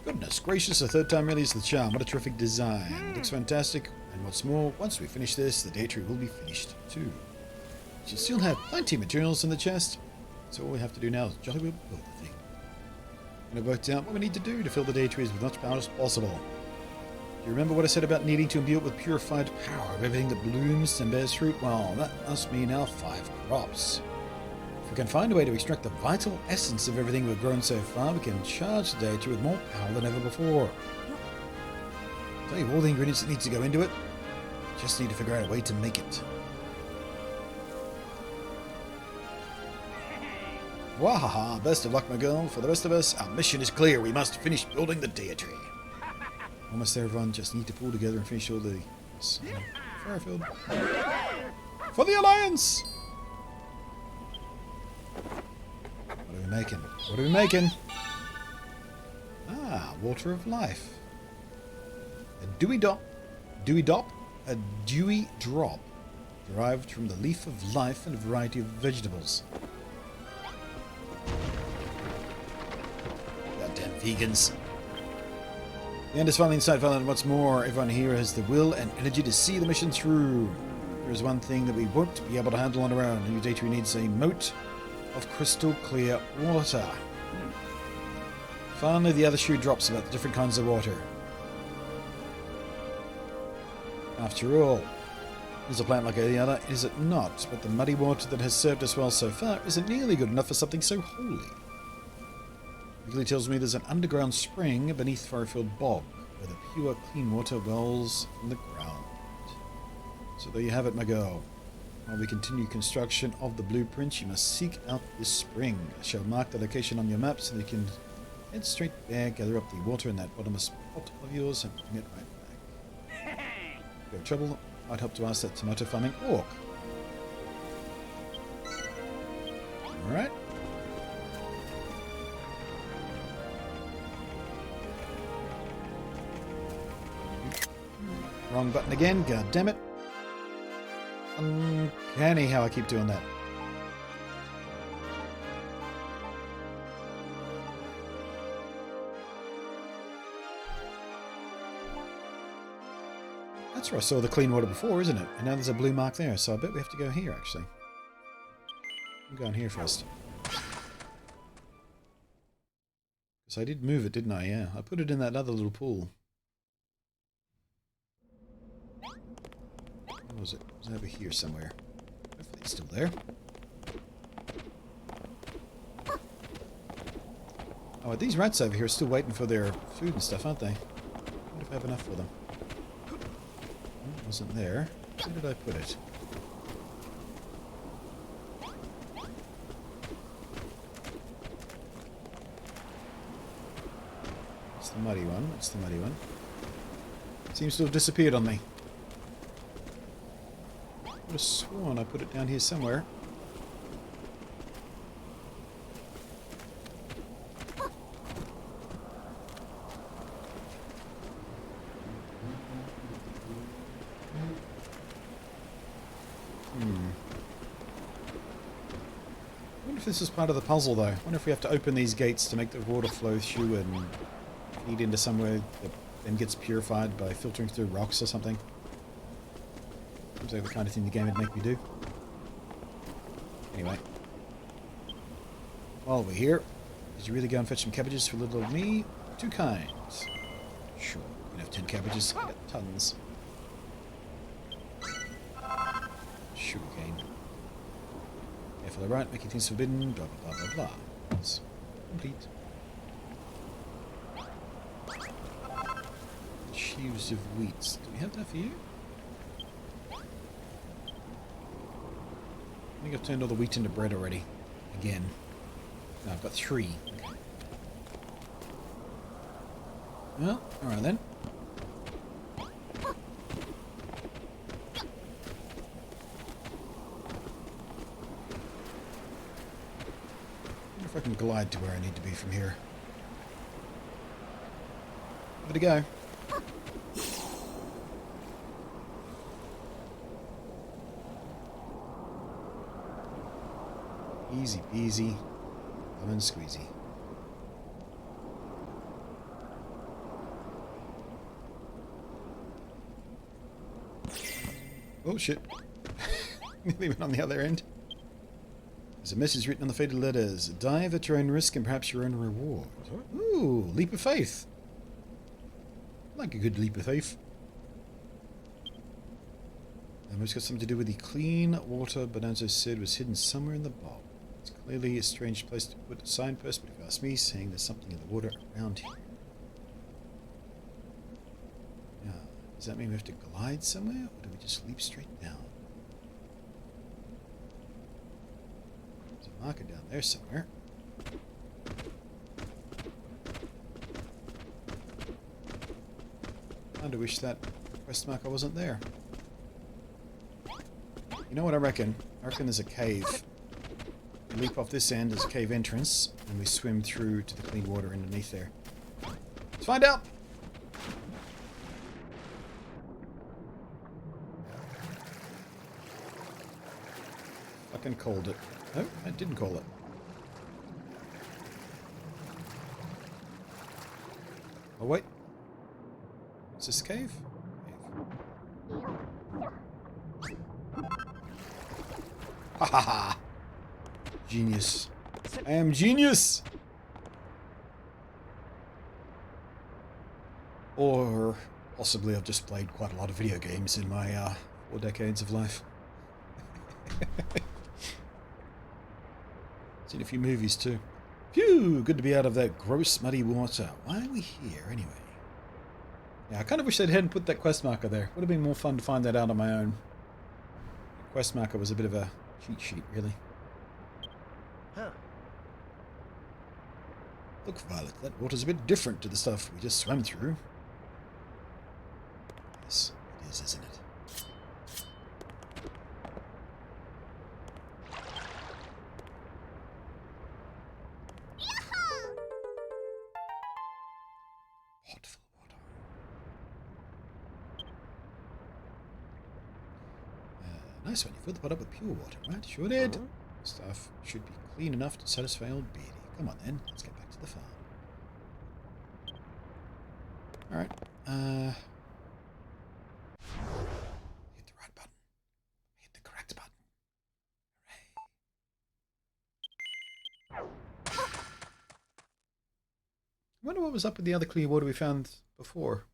Goodness gracious, a third time really is the charm. What a terrific design. Looks fantastic. And what's more, once we finish this, the day tree will be finished too. We should still have plenty of materials in the chest. So all we have to do now is jolly well build the thing. And I've worked out what we need to do to fill the day trees with much power as possible. Do you remember what I said about needing to imbue it with purified power of everything that blooms and bears fruit? Well, that must mean our 5 crops. If we can find a way to extract the vital essence of everything we've grown so far, we can charge the day tree with more power than ever before. I'll tell you all the ingredients that need to go into it. Just need to figure out a way to make it. Wahaha, best of luck, my girl. For the rest of us, our mission is clear. We must finish building the day tree. Almost there, everyone. Just need to pull together and finish all the... Fairfield. For the Alliance! What are we making? What are we making? Ah, water of life. A dewy drop. A dewy drop. Derived from the leaf of life and a variety of vegetables. Goddamn vegans. The end is finally in sight, and what's more, everyone here has the will and energy to see the mission through. There is one thing that we won't be able to handle on our own. The new day tree needs a moat of crystal clear water. Finally, the other shoe drops about the different kinds of water. After all, is a plant like any other, is it not? But the muddy water that has served us well so far isn't nearly good enough for something so holy. Wiggly tells me there's an underground spring beneath Furrowfield Bog, where the pure, clean water wells from the ground. So there you have it, my girl. While we continue construction of the blueprint, you must seek out this spring. I shall mark the location on your map so that you can head straight there, gather up the water in that bottomless pot of yours, and bring it right back. If you have trouble, might help to ask that tomato farming orc. Alright. Wrong button again, god damn it. Uncanny how I keep doing that. That's where I saw the clean water before, isn't it? And now there's a blue mark there, so I bet we have to go here, actually. I'm going here first. Because I did move it, didn't I? Yeah. I put it in that other little pool. Where was it? It was over here somewhere. Hopefully it's still there. Oh, these rats over here are still waiting for their food and stuff, aren't they? I wonder if I have enough for them. It wasn't there. Where did I put it? It's the muddy one. It's the muddy one. Seems to have disappeared on me. I would have sworn I put it down here somewhere. I wonder if this is part of the puzzle, though. I wonder if we have to open these gates to make the water flow through and feed into somewhere that then gets purified by filtering through rocks or something. Seems like the kind of thing the game would make me do. Anyway. While we're here, did you really go and fetch some cabbages for little old me? 2 kinds. Sure, we can have 10 cabbages. I got tons. Sugarcane. Careful, alright, making things forbidden, blah blah blah blah blah. That's complete. Sheaves of wheat. Do we have that for you? I think I've turned all the wheat into bread already. Again. No, I've got 3. Okay. Well, alright then. if I can glide to where I need to be from here. Give it a go. Easy peasy, lemon squeezy. Oh shit. Nearly went on the other end. There's a message written on the faded letters. Dive at your own risk and perhaps your own reward. Ooh, leap of faith. I like a good leap of faith. And it's got something to do with the clean water Bonanza said was hidden somewhere in the bog. It's clearly a strange place to put a signpost, but if you ask me, saying there's something in the water around here. Now, does that mean we have to glide somewhere, or do we just leap straight down? There's a marker down there somewhere. I kinda wish that quest marker wasn't there. You know what I reckon? I reckon there's a cave. We leap off this end, there's a cave entrance, and we swim through to the clean water underneath there. Let's find out! Fucking called it. No, I didn't call it. Oh wait. Is this a cave? Ha ha ha! Genius. I am genius! Or possibly I've just played quite a lot of video games in my 4 decades of life. Seen a few movies too. Phew! Good to be out of that gross muddy water. Why are we here anyway? Yeah, I kind of wish they'd hadn't put that quest marker there. Would have been more fun to find that out on my own. The quest marker was a bit of a cheat sheet, really. Huh. Look, Violet, that water's a bit different to the stuff we just swam through. Yes, it is, isn't it? Hot full of water. Nice one. You filled the pot up with pure water, right? Sure did. Stuff should be clean enough to satisfy old Beardy. Come on then, let's get back to the farm. Alright, hit the right button. Hit the correct button. Hooray. I wonder what was up with the other clear water we found before.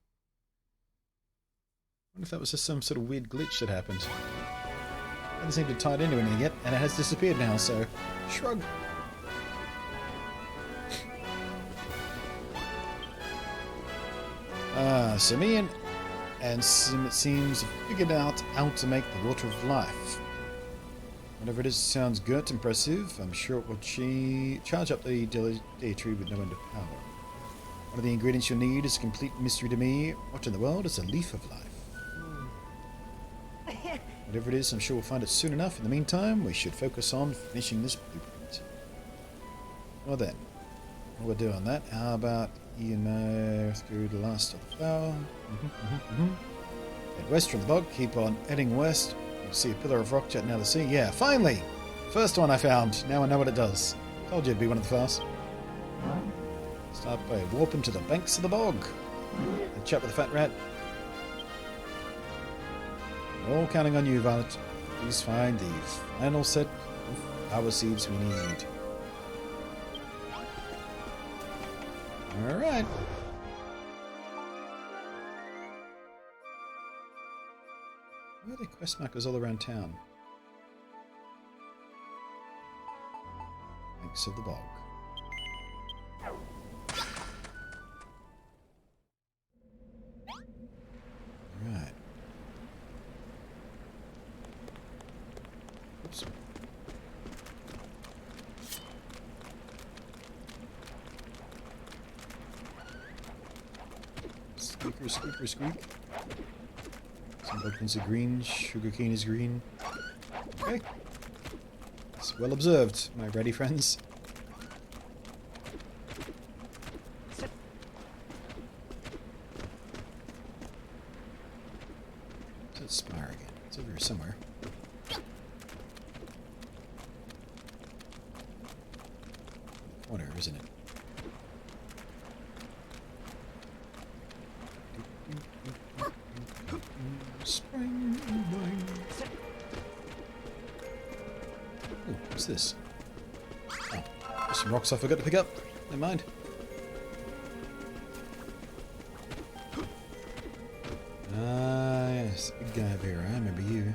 I wonder if that was just some sort of weird glitch that happened. It doesn't seem to tie it into anything yet, and it has disappeared now, so shrug. So me and Sim, it seems, figured out how to make the water of life. Whatever it is, sounds good, impressive. I'm sure it will charge up the day tree with no end of power. One of the ingredients you'll need is a complete mystery to me. What in the world is a leaf of life? Whatever it is, I'm sure we'll find it soon enough. In the meantime, we should focus on finishing this blueprint. Well then, what we'll do on that, how about you know through the last of the flower? Head west from the bog, keep on heading west. You'll see a pillar of rock jutting out of the sea. Yeah, finally! First one I found. Now I know what it does. Told you it'd be one of the flowers. Start by warping to the banks of the bog. And chat with the fat rat. All counting on you, Violet. Please find the final set of power seeds we need. Alright. Where are the quest markers all around town? Banks of the bog. Alright. Oops. Squeaker, squeaker, squeak. Some pumpkins are green, sugarcane is green. Okay. It's well observed, my ready friends. corner, isn't it? Spring, bang. Ooh, what's this? Oh, there's some rocks I forgot to pick up. Never mind. Ah, yes, big guy up here. I remember you.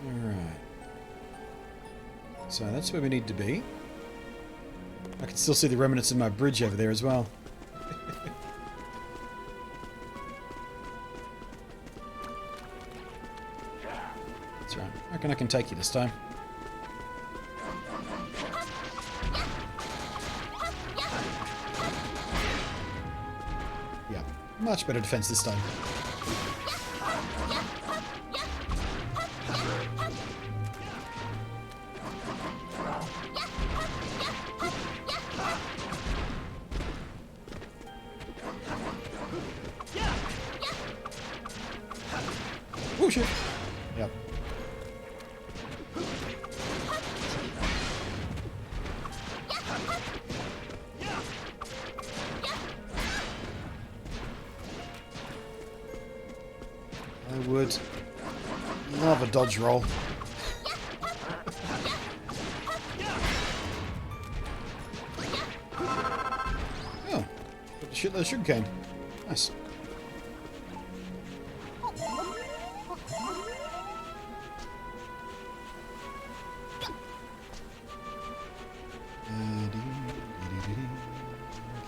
Alright. So that's where we need to be. I can still see the remnants of my bridge over there as well. That's right. I reckon I can take you this time. Yeah, much better defense this time. Oh shit! Yep. I would love a dodge roll. Oh, got a shitload of sugarcane. Nice.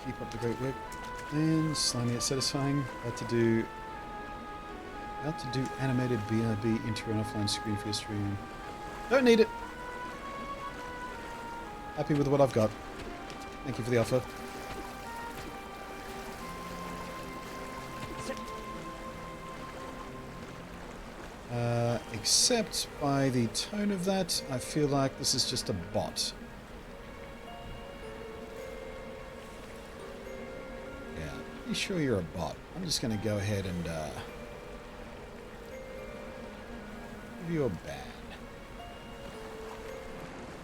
Keep up the great work. And slimy yet satisfying. About to do animated BRB into an offline screen for your stream. Don't need it. Happy with what I've got. Thank you for the offer. Except by the tone of that, I feel like this is just a bot. Yeah, pretty sure you're a bot. I'm just going to go ahead and give you a ban.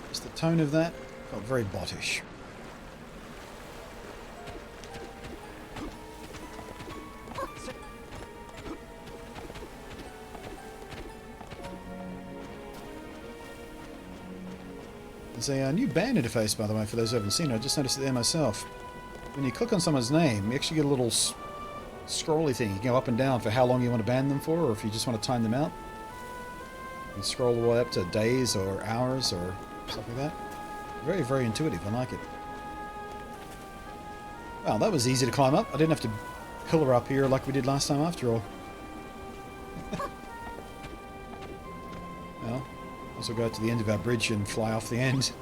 Just the tone of that felt very bottish. There's a new band interface, by the way, for those who haven't seen it. I just noticed it there myself. When you click on someone's name, you actually get a little scrolly thing. You can go up and down for how long you want to ban them for, or if you just want to time them out. You can scroll all the way up to days or hours or stuff like that. Very, very intuitive. I like it. Well, that was easy to climb up. I didn't have to pillar up here like we did last time after all. Well, also go to the end of our bridge and fly off the end.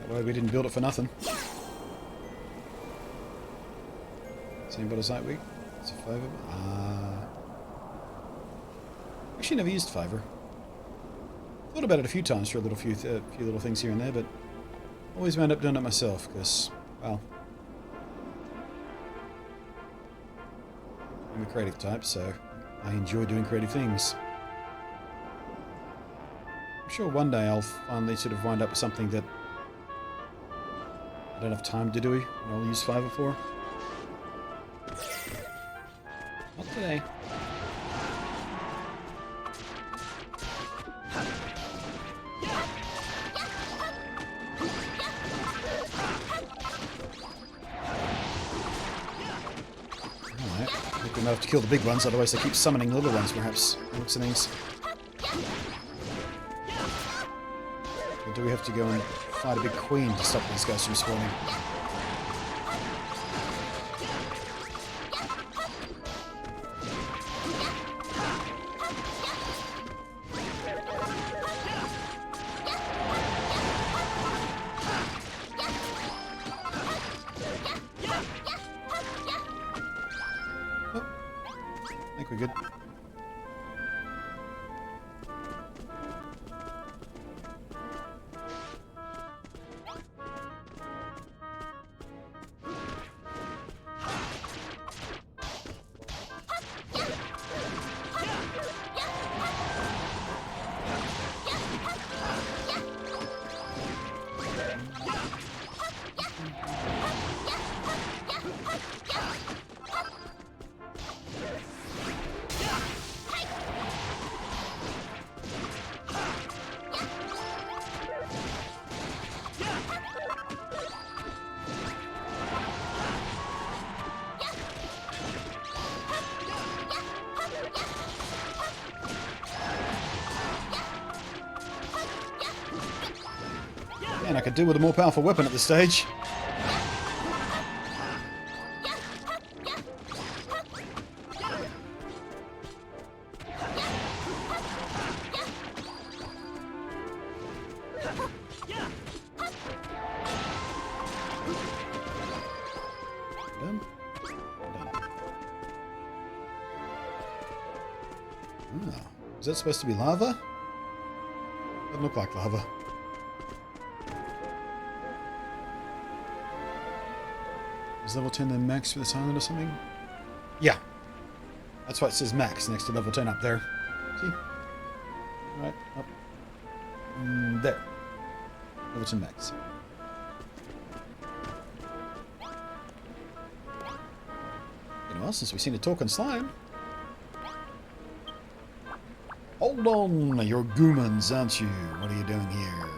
That way we didn't build it for nothing. Seen what is that week? It's a Fiverr. Actually never used Fiverr. Thought about it a few times for a few little things here and there, but always wound up doing it myself, because, well, I'm a creative type, so I enjoy doing creative things. I'm sure one day I'll finally sort of wind up with something that I don't have time to do, and I'll use Fiverr for. Not today. We'll have to kill the big ones, otherwise they keep summoning little ones, perhaps. Looks of things. Or do we have to go and fight a big queen to stop these guys from spawning? Man, I could do with a more powerful weapon at this stage. Done. Done. Oh, is that supposed to be lava? Doesn't look like lava. Is level 10 the max for this island or something? Yeah. That's why it says max next to level 10 up there. See? Right, up. There. Level 10 max. Well, since we've seen a talk on slime. Hold on, you're goomans, aren't you? What are you doing here?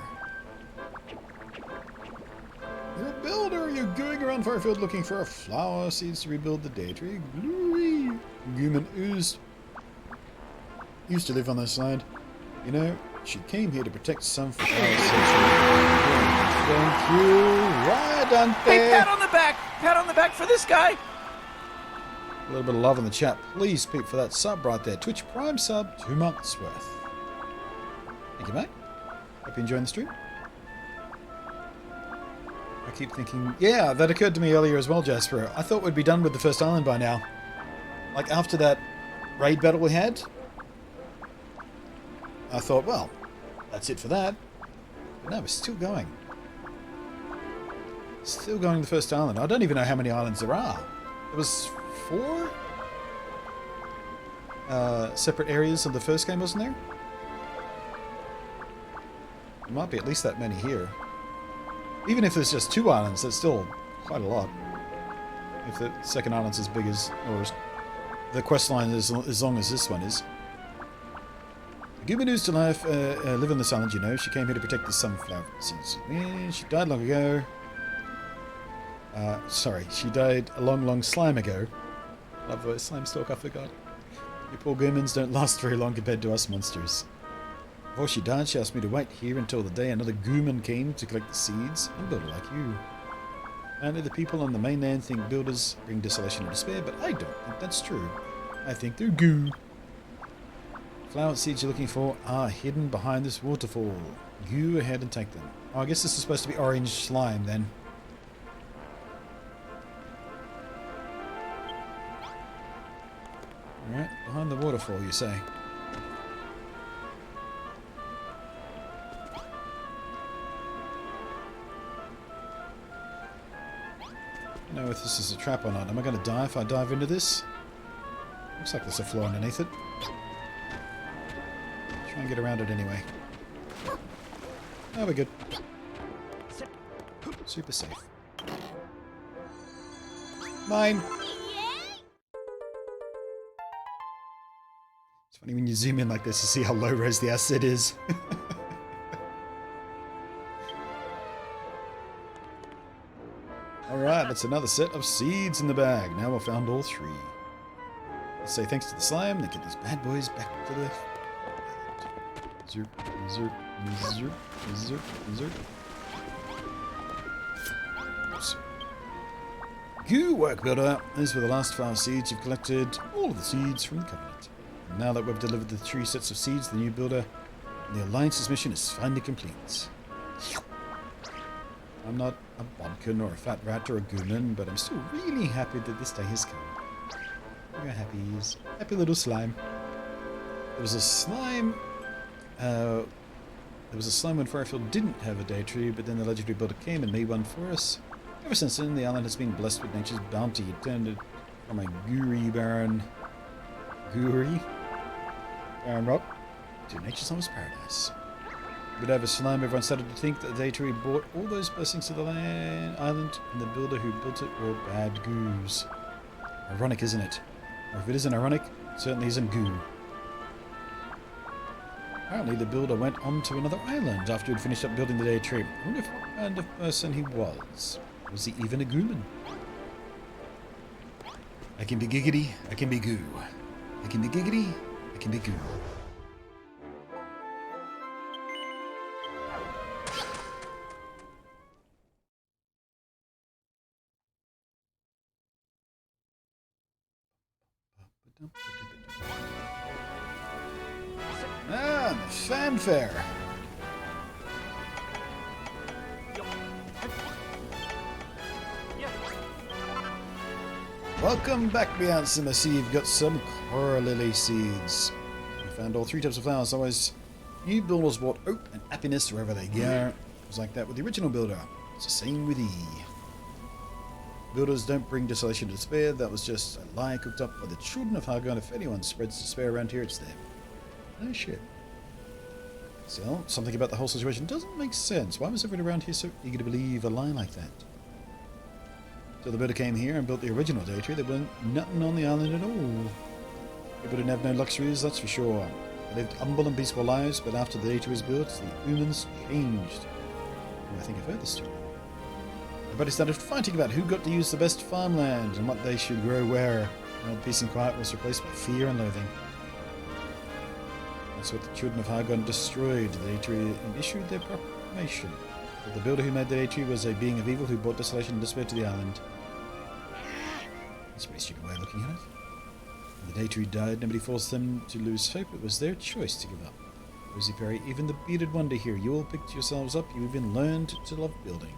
You're a builder. You're going around Firefield looking for flower seeds to rebuild the day tree. Glory. Gooman used to live on this side. You know, she came here to protect some flower seeds. Thank you. Why, Dante? Hey, pat on the back! Pat on the back for this guy! A little bit of love in the chat. Please, Pete, for that sub right there. Twitch Prime sub, 2 months worth. Thank you, mate. Hope you're enjoying the stream. I keep thinking... Yeah, that occurred to me earlier as well, Jasper. I thought we'd be done with the first island by now. Like, after that raid battle we had, I thought, well, that's it for that. But no, we're still going. Still going to the first island. I don't even know how many islands there are. There was 4 separate areas of the first game, wasn't there? There might be at least that many here. Even if there's just 2 islands, that's still quite a lot. If the second island's as big as, or the quest line is as long as this one is. Gooman used to live on this island, you know. She came here to protect the sunflower seeds. She died long ago. Sorry, she died a long, long slime ago. Love the slime stalk, I forgot. You poor Goomans don't last very long compared to us monsters. Before she died, she asked me to wait here until the day another Gooman came to collect the seeds and build like you. Apparently the people on the mainland think builders bring desolation and despair, but I don't think that's true. I think they're goo. Flower seeds you're looking for are hidden behind this waterfall. Go ahead and take them. Oh, I guess this is supposed to be orange slime then. Alright, behind the waterfall, you say. I don't know if this is a trap or not. Am I going to die if I dive into this? Looks like there's a floor underneath it. Try and get around it anyway. Oh, we're good. Super safe. Mine! It's funny when you zoom in like this, you see how low-res the asset is. Alright, that's another set of seeds in the bag. Now we've found all 3. Let's say thanks to the slime, then get these bad boys back to the... Zerp, zerp, zerp, zerp, zerp. Oops. Goo work, builder. These were the last 5 seeds you've collected. All of the seeds from the Covenant. And now that we've delivered the 3 sets of seeds, the new builder, the Alliance's mission is finally complete. I'm not a bodkin or a fat rat or a gooman, but I'm still really happy that this day has come. We're happies. Happy little slime. There was a slime... there was a slime when Firefield didn't have a day tree, but then the legendary builder came and made one for us. Ever since then, the island has been blessed with nature's bounty. It turned it from a barren rock to nature's almost paradise. But over slime, everyone started to think that the day tree brought all those blessings to the island, and the builder who built it were bad goos. Ironic, isn't it? Or if it isn't ironic, it certainly isn't goo. Apparently the builder went on to another island after he'd finished up building the day tree. I wonder what kind of person he was. Was he even a gooman? I can be giggity, I can be goo. I can be giggity, I can be goo. Ah, the fanfare. Welcome back, Beyonce. I see you've got some coral lily seeds. We found all 3 types of flowers. Always, new builders brought hope and happiness wherever they go. It was like that with the original builder. It's the same with E. Builders don't bring desolation to despair. That was just a lie cooked up by the children of Hargon. If anyone spreads despair around here, it's them. No shit. So, something about the whole situation doesn't make sense. Why was everyone around here so eager to believe a lie like that? So the builder came here and built the original day tree. There wasn't nothing on the island at all. People didn't have no luxuries, that's for sure. They lived humble and peaceful lives, but after the day tree was built, the humans changed. Oh, I think I've heard this story. Everybody started fighting about who got to use the best farmland and what they should grow where. Now peace and quiet was replaced by fear and loathing. That's what the children of Hargon destroyed. The day tree and issued their proclamation. But the builder who made the day tree was a being of evil who brought desolation and despair to the island. That's a pretty stupid way of looking at it. When the day tree died, nobody forced them to lose hope. It was their choice to give up. Rosie Perry, even the bearded wonder here. You all picked yourselves up. You even learned to love building.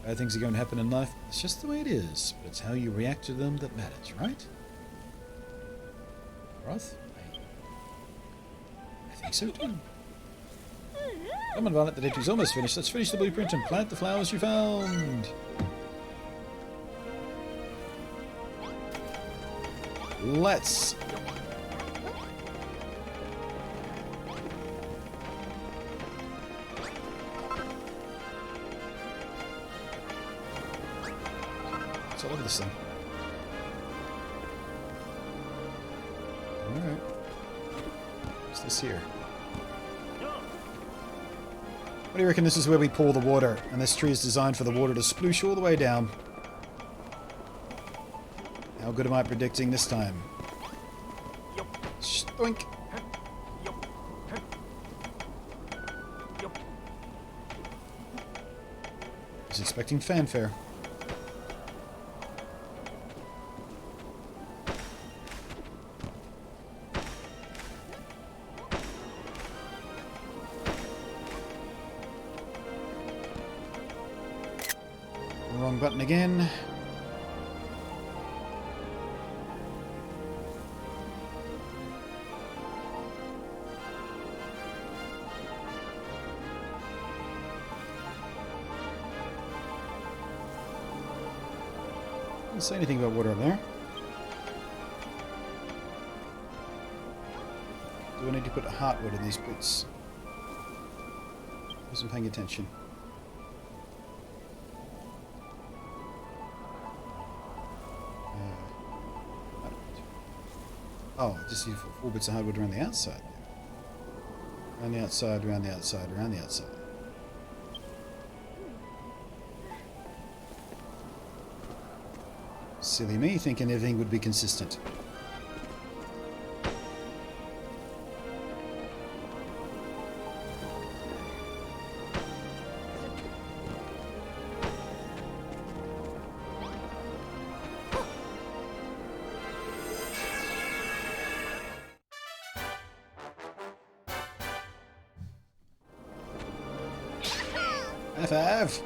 Bad things are going to happen in life. It's just the way it is. But it's how you react to them that matters, right? Roth? I think so too. Come on, Violet, the day tree's almost finished. Let's finish the blueprint and plant the flowers you found. Let's. So look at this thing. Alright. What's this here? What do you reckon this is where we pour the water? And this tree is designed for the water to sploosh all the way down. How good am I predicting this time? Stoink! I was expecting fanfare. Wrong button again. Didn't say anything about water up there. Do I need to put heartwood in these boots? Wasn't paying attention. Oh, just use 4 bits of hardwood around the outside. Around the outside, around the outside, around the outside. Silly me, thinking everything would be consistent. High five!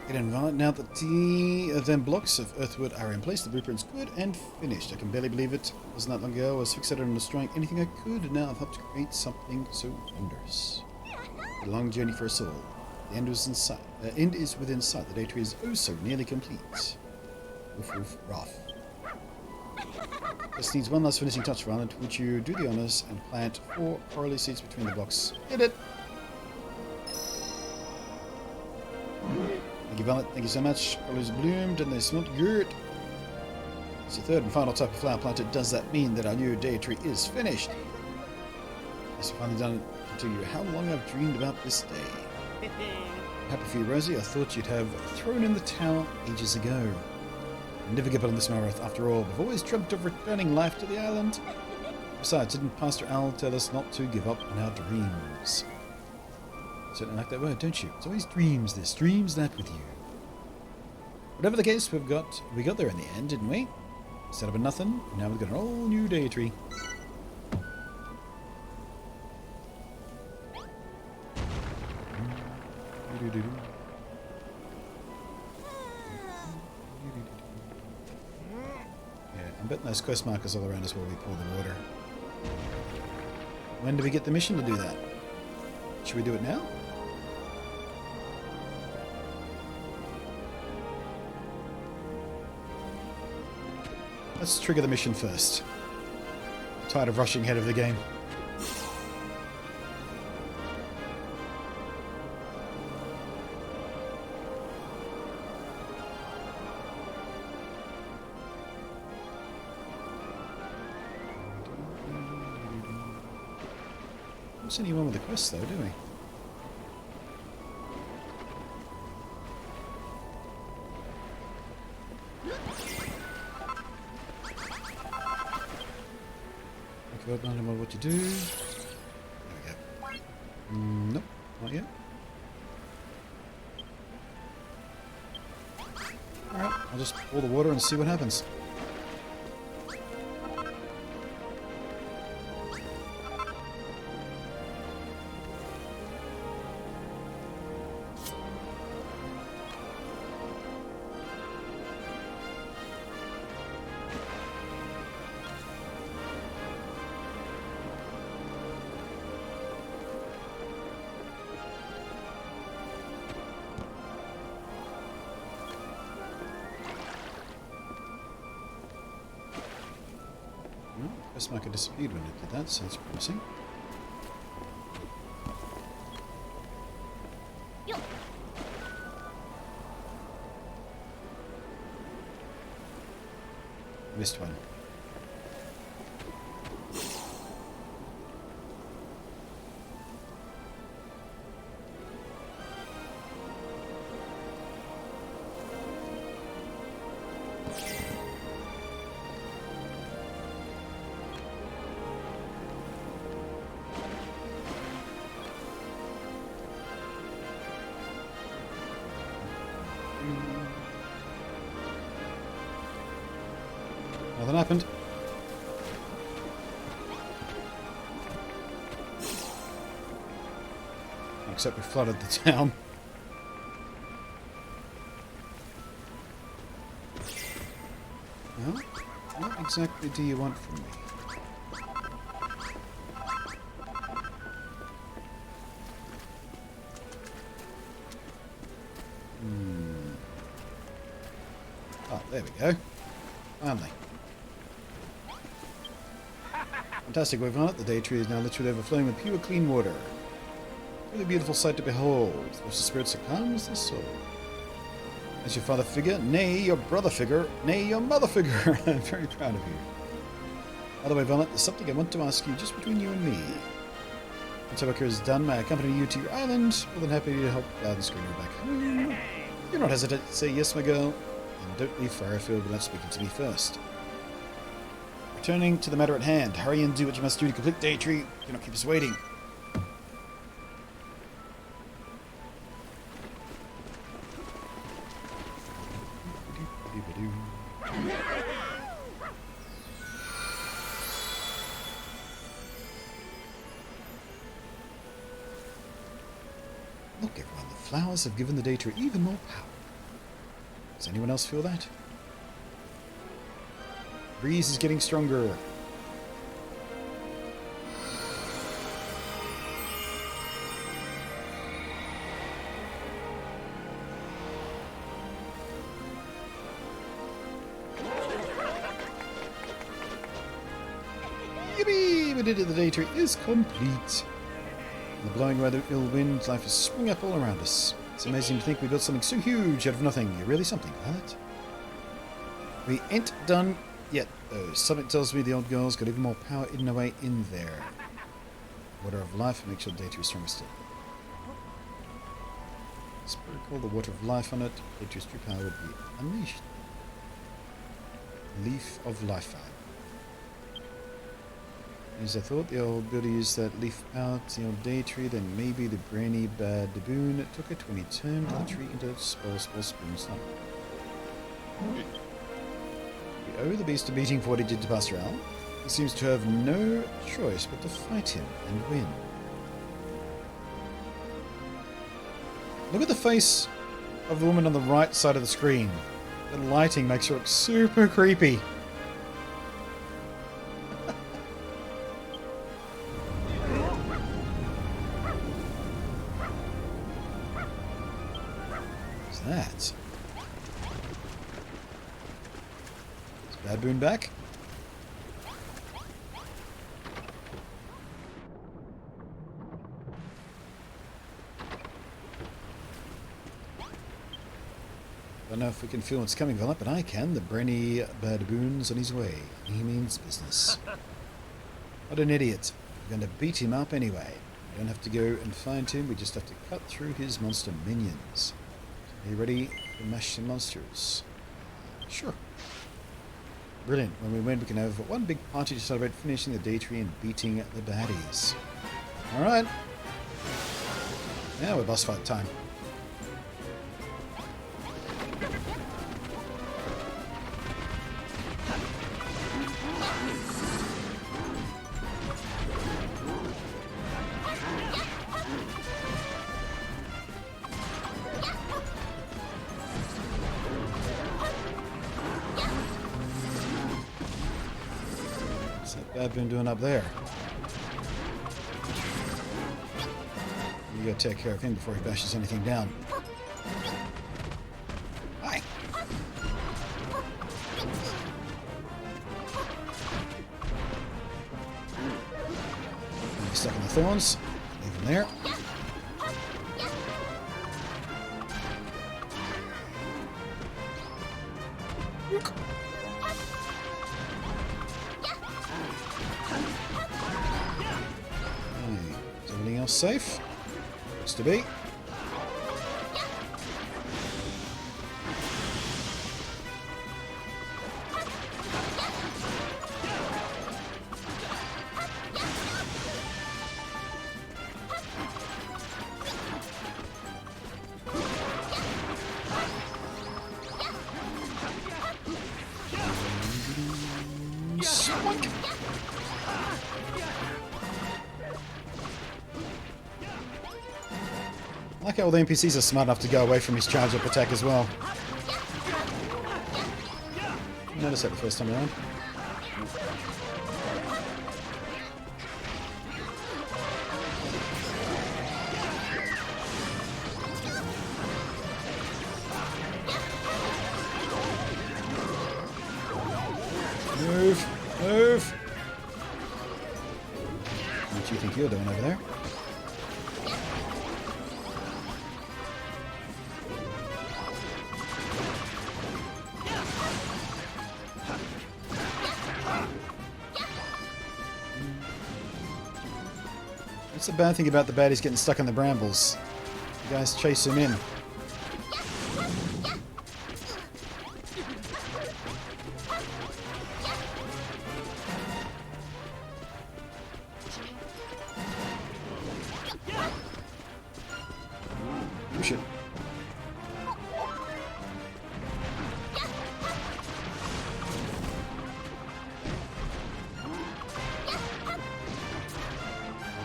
Get involved now that the then blocks of earthwood are in place. The blueprint's good and finished. I can barely believe it. Wasn't that long ago I was fixated on destroying anything I could, and now I've helped to create something so wondrous. A long journey for us all. The end was in sight. End is within sight. The day tree is oh so nearly complete. Woof woof rough. This needs one last finishing touch, Violet. Would you do the honors and plant 4 coralie seeds between the blocks? Hit it! Thank you, Violet. Thank you so much. Coralie's bloomed and they smelled good. It's the 3rd and final type of flower planted. Does that mean that our new day tree is finished? Yes, I've finally done it. I can tell you how long I've dreamed about this day. Happy for you, Rosie. I thought you'd have thrown in the towel ages ago. Never give up on this Marath, after all. We've always dreamt of returning life to the island. Besides, didn't Pastor Al tell us not to give up on our dreams? Certainly like that word, don't you? It's always dreams this, dreams that with you. Whatever the case, we got there in the end, didn't we? Instead of a nothing, now we've got an all new day tree. Yeah, I'm betting there's quest markers all around us while we pour the water. When do we get the mission to do that? Should we do it now? Let's trigger the mission first. I'm tired of rushing ahead of the game. Don't see anyone with the quest though, do we? I don't know what to do. There we go. Nope, not yet. Alright, I'll just pour the water and see what happens. Quest marker disappeared when it did that, so that's promising. Missed one. Nothing happened. Except we flooded the town. Well, what exactly do you want from me? Oh, there we go. Finally. Fantastic, we've found it. The day tree is now literally overflowing with pure, clean water. Really beautiful sight to behold. Which the spirit succumbs the soul. As your father figure, nay, your brother figure, nay, your mother figure. I'm very proud of you. By the way, Violet, there's something I want to ask you just between you and me. Once our work is done, may I accompany you to your island? More than happy to help guide the screener back home. Do not hesitate to say yes, my girl. And don't leave Firefield without speaking to me first. Returning to the matter at hand. Hurry and do what you must do to complete day tree. Do not keep us waiting. Look, everyone, the flowers have given the day tree even more power. Does anyone else feel that? The breeze is getting stronger. Yippee! We did it, the day tree is complete. In the blowing weather, ill wind, life has sprung up all around us. It's amazing to think we built something so huge out of nothing. You're really something, Violet. We ain't done yet, though. Something tells me the old girl's got even more power hidden away in there. Water of life makes your day tree stronger still. Spirit call the water of life on it. Day tree's true power would be unleashed. Leaf of life vibe. As I thought, the old builder used that leaf power to the old day tree, then maybe the brainy bad baboon took it when he turned the tree into a spoil spoon slump. We owe the beast a beating for what he did to Pascal. He seems to have no choice but to fight him and win. Look at the face of the woman on the right side of the screen. The lighting makes her look super creepy. What's that? Is Baboon back? I don't know if we can feel what's coming, Philip, but I can. The brainy baboon's on his way. He means business. What an idiot. We're going to beat him up anyway. We don't have to go and find him, we just have to cut through his monster minions. Are you ready to mash some monsters? Sure. Brilliant. When we win, we can have one big party to celebrate finishing the day tree and beating the baddies. Alright. Now we're boss fight time. What's that baboon doing up there? You gotta take care of him before he bashes anything down. Hi! He's stuck in the thorns. Leave him there. Is everything else safe? Looks to be. I like how all the NPCs are smart enough to go away from his charge-up attack as well. I noticed that the first time around. Move! Move! What do you think you're doing over there? What's the bad thing about the baddies getting stuck in the brambles? You guys chase him in. Push it.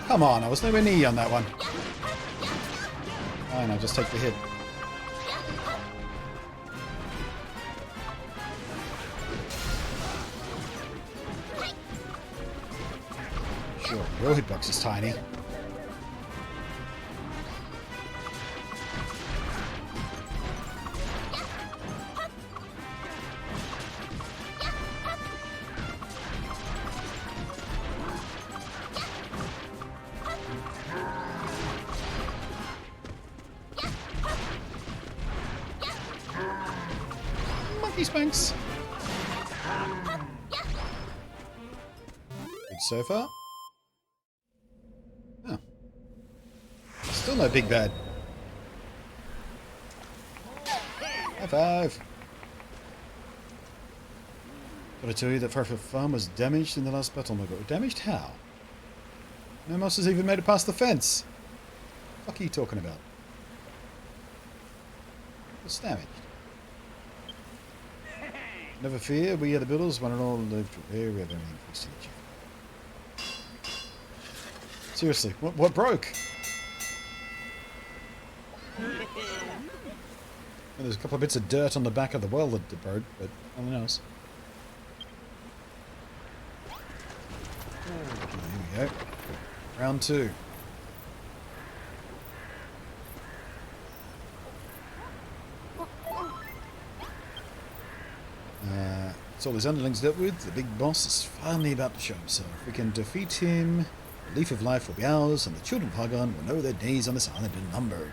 Come on, I was nowhere near you on that one. Fine, I'll just take the hit. Sure, your hitbox is tiny. Monkey spanks. Good so far. Oh. Still no big bad. High five. Gotta tell you that Farfar Farm was damaged in the last battle, my god. Damaged how? No mouse has even made it past the fence. What are you talking about? What's damaged? Never fear, we are the builders, one and all live to very everything thanks to each other. Seriously, what broke? And there's a couple of bits of dirt on the back of the well that broke, but nothing else. Okay, here we go. Round 2. It's all his underlings dealt with. The big boss is finally about to show himself. We can defeat him. The leaf of life will be ours, and the children of Hagon will know their days on this island are numbered.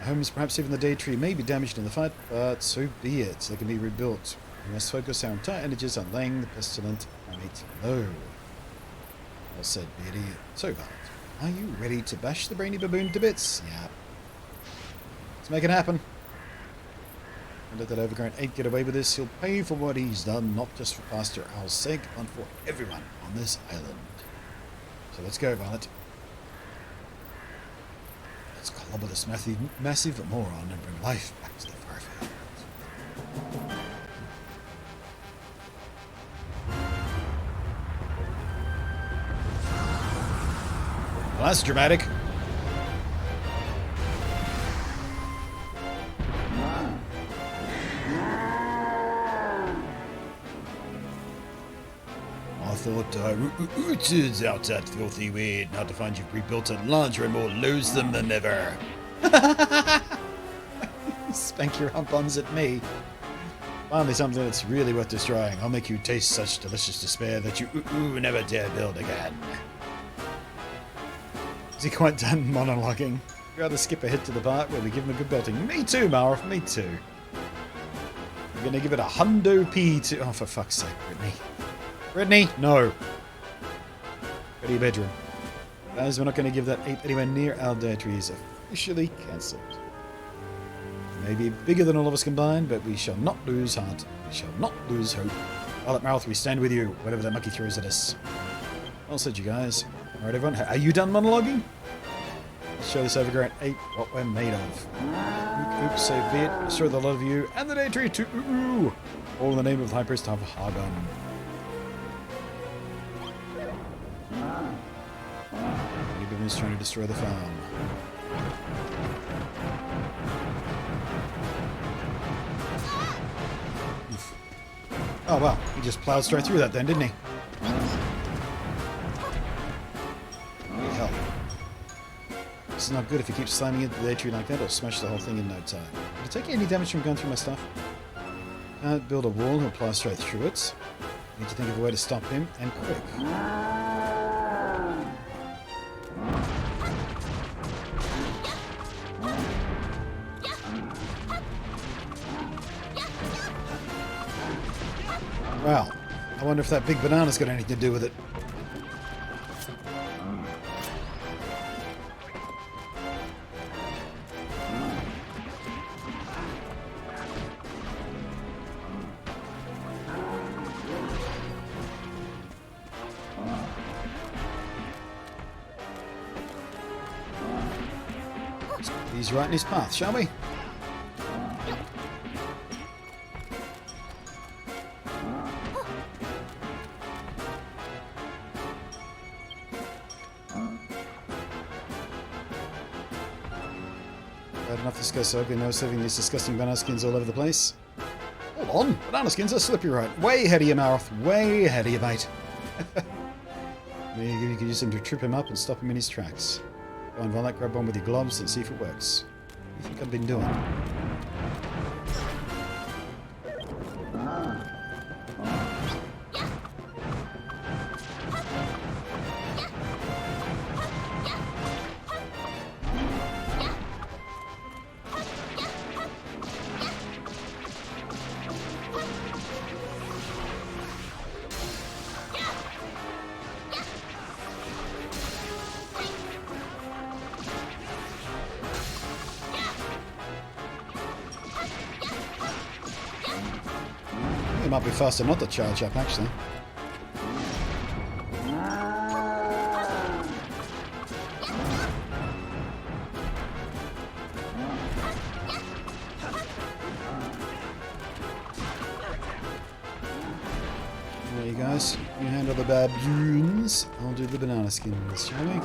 Our homes, perhaps even the day tree, may be damaged in the fight, but so be it. They can be rebuilt. We must focus our entire energies on laying the pestilent primate low. Well said, Beardy. So, Violet, are you ready to bash the brainy baboon to bits? Yeah. Let's make it happen. And let that overgrown ape get away with this. He'll pay for what he's done, not just for Pastor Owl's sake, but for everyone on this island. So let's go, Violet. Let's clobber this massive moron and bring life back to the Farfield. Well, that's dramatic. I thought rooted out that filthy weird, not to find you've rebuilt it larger and more loathsome than ever. Spank your hump-ons at me. Finally something that's really worth destroying. I'll make you taste such delicious despair that you never dare build again. Is he quite done monologuing? I'd rather skip ahead to the part where we give him a good belting. Me too, Marv, me too. We're gonna give it a hundo P to... Oh, for fuck's sake, Brittany. Brittany, no. Go to your bedroom. Guys, we're not going to give that ape anywhere near our dairy. Is officially cancelled. May be bigger than all of us combined, but we shall not lose heart. We shall not lose hope. Violet Mouth, we stand with you, whatever that monkey throws at us. Well said, you guys. Alright, everyone, are you done monologuing? Let's show this overgrown ape what we're made of. Oops, so be it. Destroy the lot of you and the day tree too. All in the name of the High Priest of Hagon. Everyone's trying to destroy the farm. Oof. Oh well, he just plowed straight through that then, didn't he? Holy hell. This is not good if he keeps slamming into the tree like that, it'll smash the whole thing in no time. Did it take any damage from going through my stuff? Can't build a wall, he'll plow straight through it. Need to think of a way to stop him, and quick. Well, I wonder if that big banana's got anything to do with it. He's right in his path, shall we? Bad enough this guy's so ugly, now serving these disgusting banana skins all over the place. Hold on, banana skins are slippery right. Way ahead of your mouth, way ahead of you, mate. Maybe you could use them to trip him up and stop him in his tracks. Go on, Violet, grab one with your gloves and see if it works. What do you think I've been doing? It might be faster not to charge up, actually. you guys. You handle the baboons. I'll do the banana skins, shall we?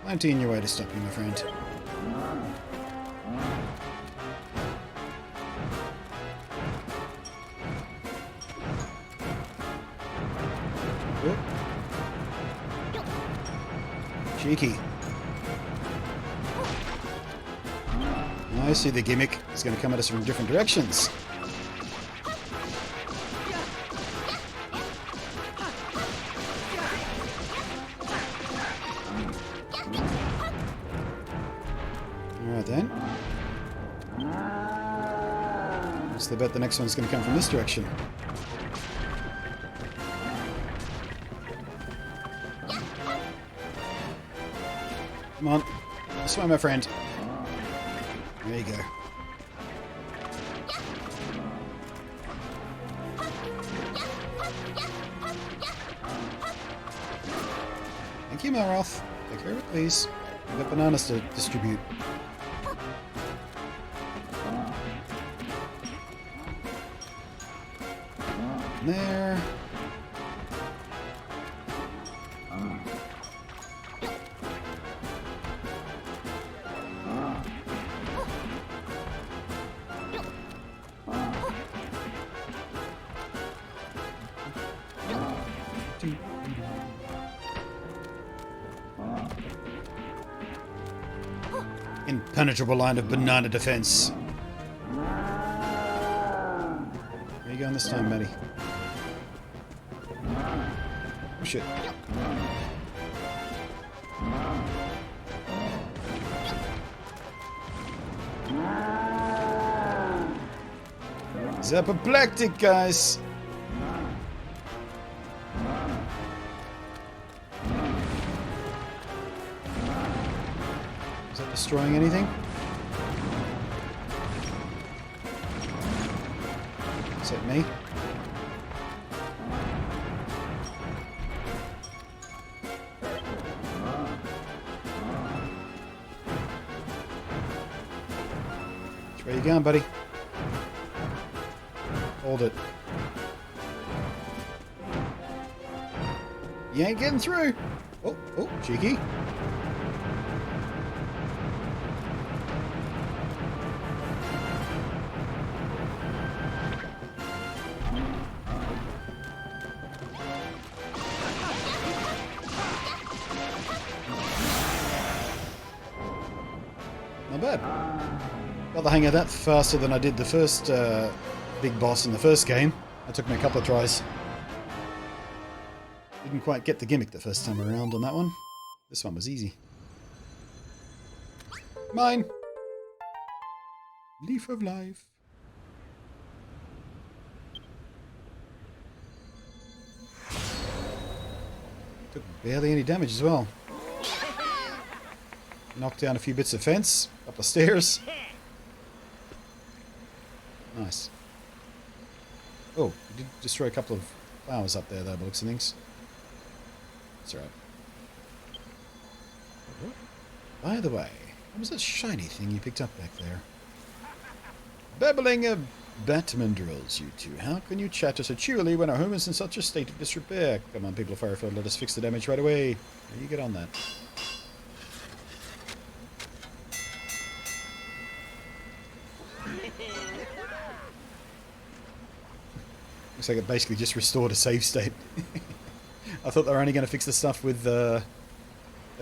19 your way to stop you, my friend. Whoop. Cheeky. I see the gimmick. It's going to come at us from different directions. Alright then. So I bet the next one's going to come from this direction. Come on. This way, my friend. There you go. Thank you, Melroth. Take care of it, please. I've got bananas to distribute. There. Impenetrable line of banana defense. Where you going this time, Maddie? Oh shit. He's apoplectic, guys. Is that destroying anything? Is that me? Where you going, buddy? Hold it. You ain't getting through. Oh, oh, cheeky. Not bad. Got the hang of that faster than I did the first big boss in the first game. That took me a couple of tries. Didn't quite get the gimmick the first time around on that one. This one was easy. Mine! Leaf of life. Took barely any damage as well. Knocked down a few bits of fence, up the stairs. Nice. Oh, you did destroy a couple of flowers up there, though, by the looks of things. That's alright. By the way, what was that shiny thing you picked up back there? Babbling of Batmandrels, you two. How can you chatter so cheerily when our home is in such a state of disrepair? Come on, people of Firefield, let us fix the damage right away. Now you get on that. Looks like it basically just restored a save state. I thought they were only going to fix the stuff with that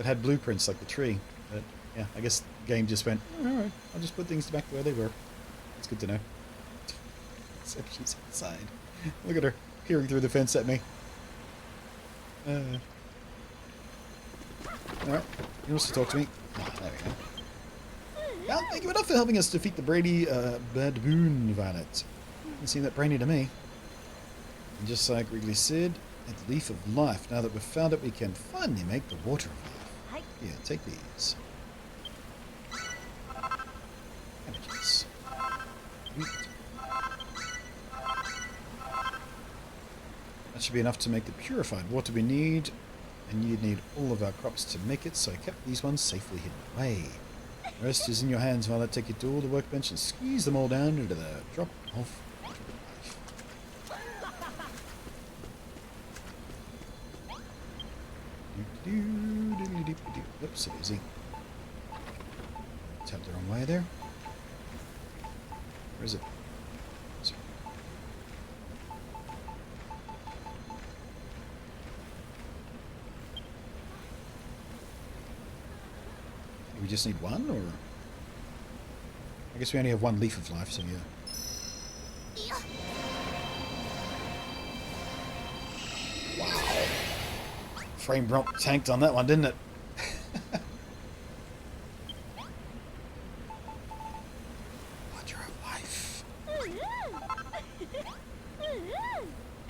had blueprints, like the tree. But yeah, I guess the game just went, alright, I'll just put things back where they were. It's good to know. So she's outside. Look at her, peering through the fence at me. Alright, he wants to talk to me. Oh, there we go. Well, thank you enough for helping us defeat the Brady baboon violet. Doesn't seem that brainy to me. And just like Wrigley said, at the leaf of life, now that we've found it, we can finally make the water of life. Here, take these. Images. Sweet. That should be enough to make the purified water we need, and you'd need all of our crops to make it, so I kept these ones safely hidden away. The rest is in your hands while I take you to all the workbench and squeeze them all down into the drop of life. Oops, so easy. Tapped the wrong way there. Where is it? Sorry. We just need one, or? I guess we only have one leaf of life, so yeah. Wow. Frame drop tanked on that one, didn't it? Water of life.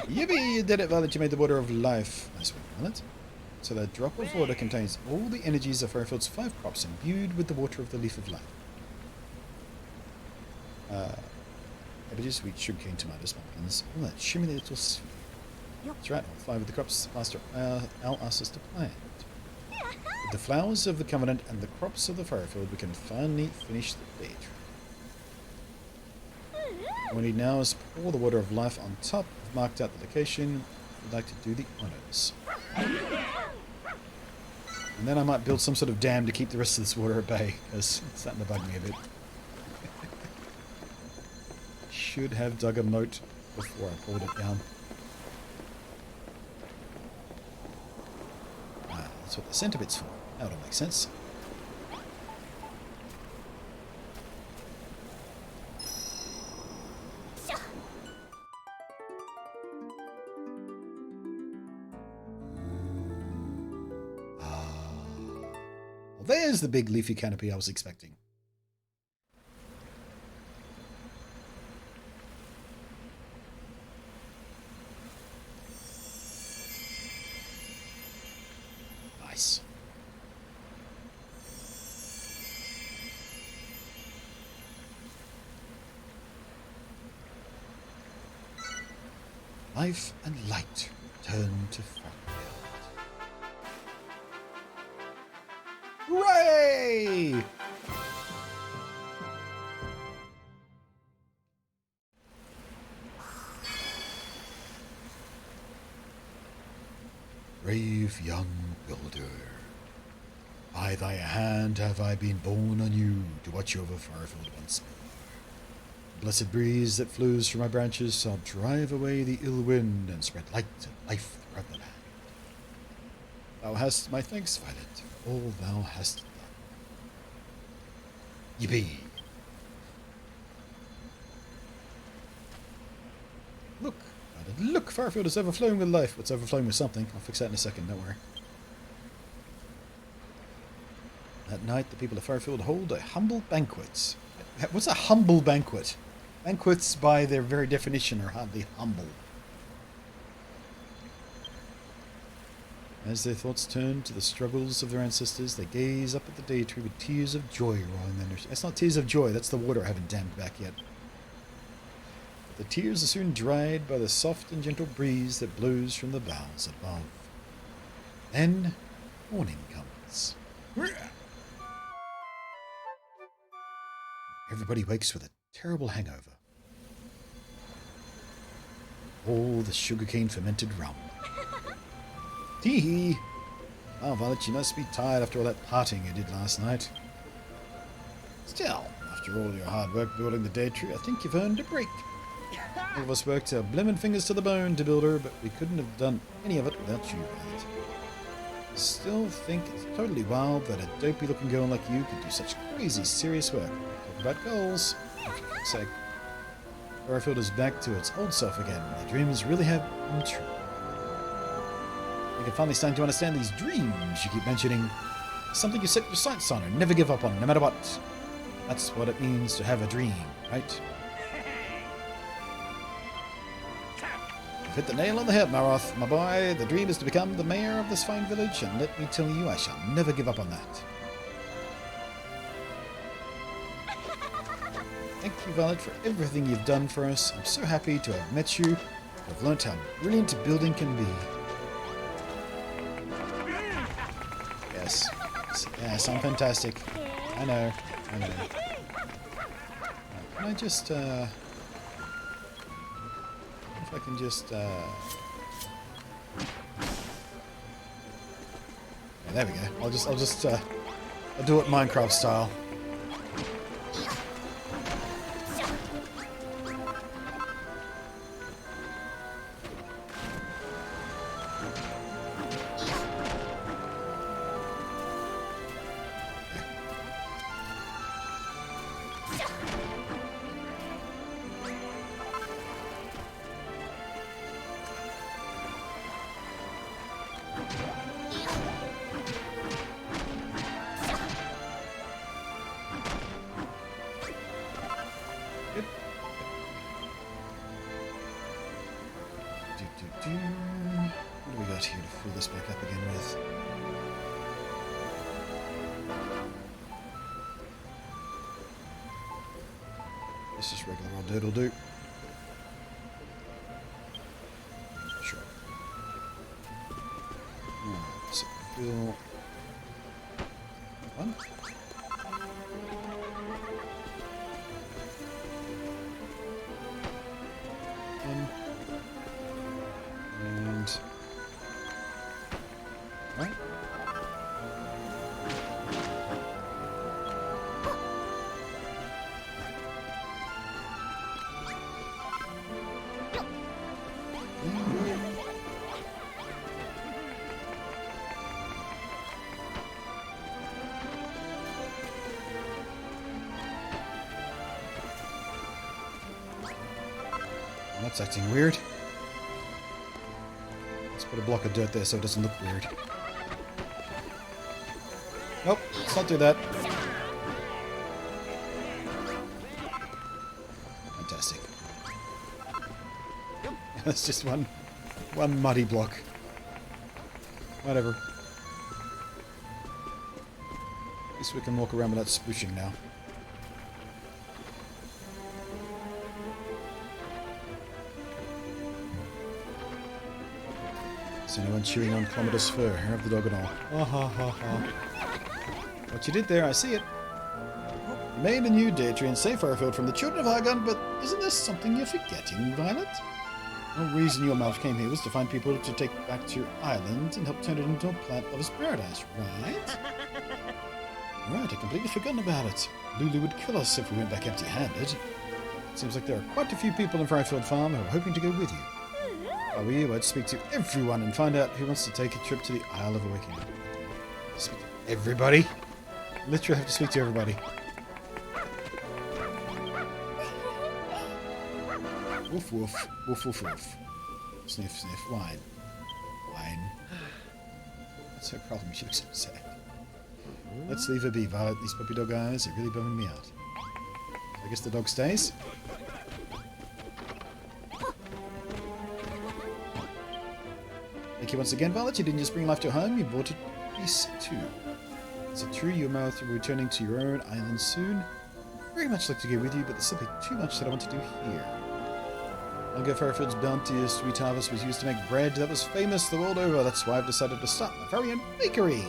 Yippee! You did it, Violet. You made the water of life. Nice one, Violet. So that drop of water contains all the energies of Firefield's 5 crops imbued with the water of the leaf of life. Cabbages, sweet, sugarcane, tomatoes, pumpkins, all that shimmy little sphere. That's right, all 5 of the crops Master Al asked us to plant. With the flowers of the Covenant and the crops of the Firefield, we can finally finish the day trip. All we need now is pour the water of life on top. I've marked out the location. We'd like to do the honors. And then I might build some sort of dam to keep the rest of this water at bay, because it's starting to bug me a bit. Should have dug a moat before I pulled it down. Ah, that's what the centre bit's for. That'll make sense. There's the big leafy canopy I was expecting. Nice. Life and light return to Front. Hooray! Brave young builder, by thy hand have I been born anew to watch over Firefield once more. The blessed breeze that flows from my branches shall drive away the ill wind and spread light and life throughout the land. Thou hast my thanks, Violet, for all thou hast done. Yippee! Look, Violet, look! Firefield is overflowing with life. It's overflowing with something. I'll fix that in a second, don't worry. That night, the people of Firefield hold a humble banquet. What's a humble banquet? Banquets, by their very definition, are hardly humble. As their thoughts turn to the struggles of their ancestors, they gaze up at the day tree with tears of joy rolling down their... That's not tears of joy, that's the water I haven't dammed back yet. But the tears are soon dried by the soft and gentle breeze that blows from the boughs above. Then, morning comes. Everybody wakes with a terrible hangover. All the sugarcane fermented rum. Tee-hee! Oh, Violet, you must be tired after all that partying you did last night. Still, after all your hard work building the day tree, I think you've earned a break. All of us worked our blimmin' fingers to the bone to build her, but we couldn't have done any of it without you, Violet. I still think it's totally wild that a dopey-looking girl like you could do such crazy, serious work. Talk about goals. For fuck's sake. Firefield is back to its old self again. The dreams really have come true. You can finally start to understand these dreams you keep mentioning. Something you set your sights on and never give up on, no matter what. That's what it means to have a dream, right? hit the nail on the head, Maroth. My boy, the dream is to become the mayor of this fine village, and let me tell you, I shall never give up on that. Thank you, Violet, for everything you've done for us. I'm so happy to have met you. I've learned how brilliant building can be. Yes. Yes, I'm fantastic. I know. I know. Can I just, if I can just, yeah, there we go. I'll do it Minecraft style. What do we got here to fill this back up again with? This is regular old dirt will do. Sure. Alright, so fill one. And right. That's acting weird. Let's put a block of dirt there so it doesn't look weird. Nope, let's not do that. Fantastic. That's just one muddy block. Whatever. At least we can walk around without splooshing now. Is anyone chewing on Clomidus' fur? Hair of the dog and all. Ha ha ha ha. What you did there, I see it. You made a new Daedrian safe Fairfield from the children of Argon, but isn't there something you're forgetting, Violet? The reason your mouth came here was to find people to take back to your island and help turn it into a plant lover's paradise, right? Right, I completely forgotten about it. Lulu would kill us if we went back empty-handed. Seems like there are quite a few people in Fairfield Farm who are hoping to go with you. If I were you, I'd speak to everyone and find out who wants to take a trip to the Isle of Awakening. Speak to everybody? Literally have to speak to everybody. Woof woof, woof woof woof. Sniff sniff, whine. Whine. That's her problem, she looks so sad. Let's leave her be, Violet. These puppy dog eyes are really bumming me out. I guess the dog stays? Thank you once again, Violet. You didn't just bring life to home, you brought it peace too. Is it true your mouth will be returning to your own island soon? I'd very much like to go with you, but there's simply too much that I want to do here. Longer Fairfield's bounteous sweet harvest was used to make bread that was famous the world over. That's why I've decided to start my very own bakery.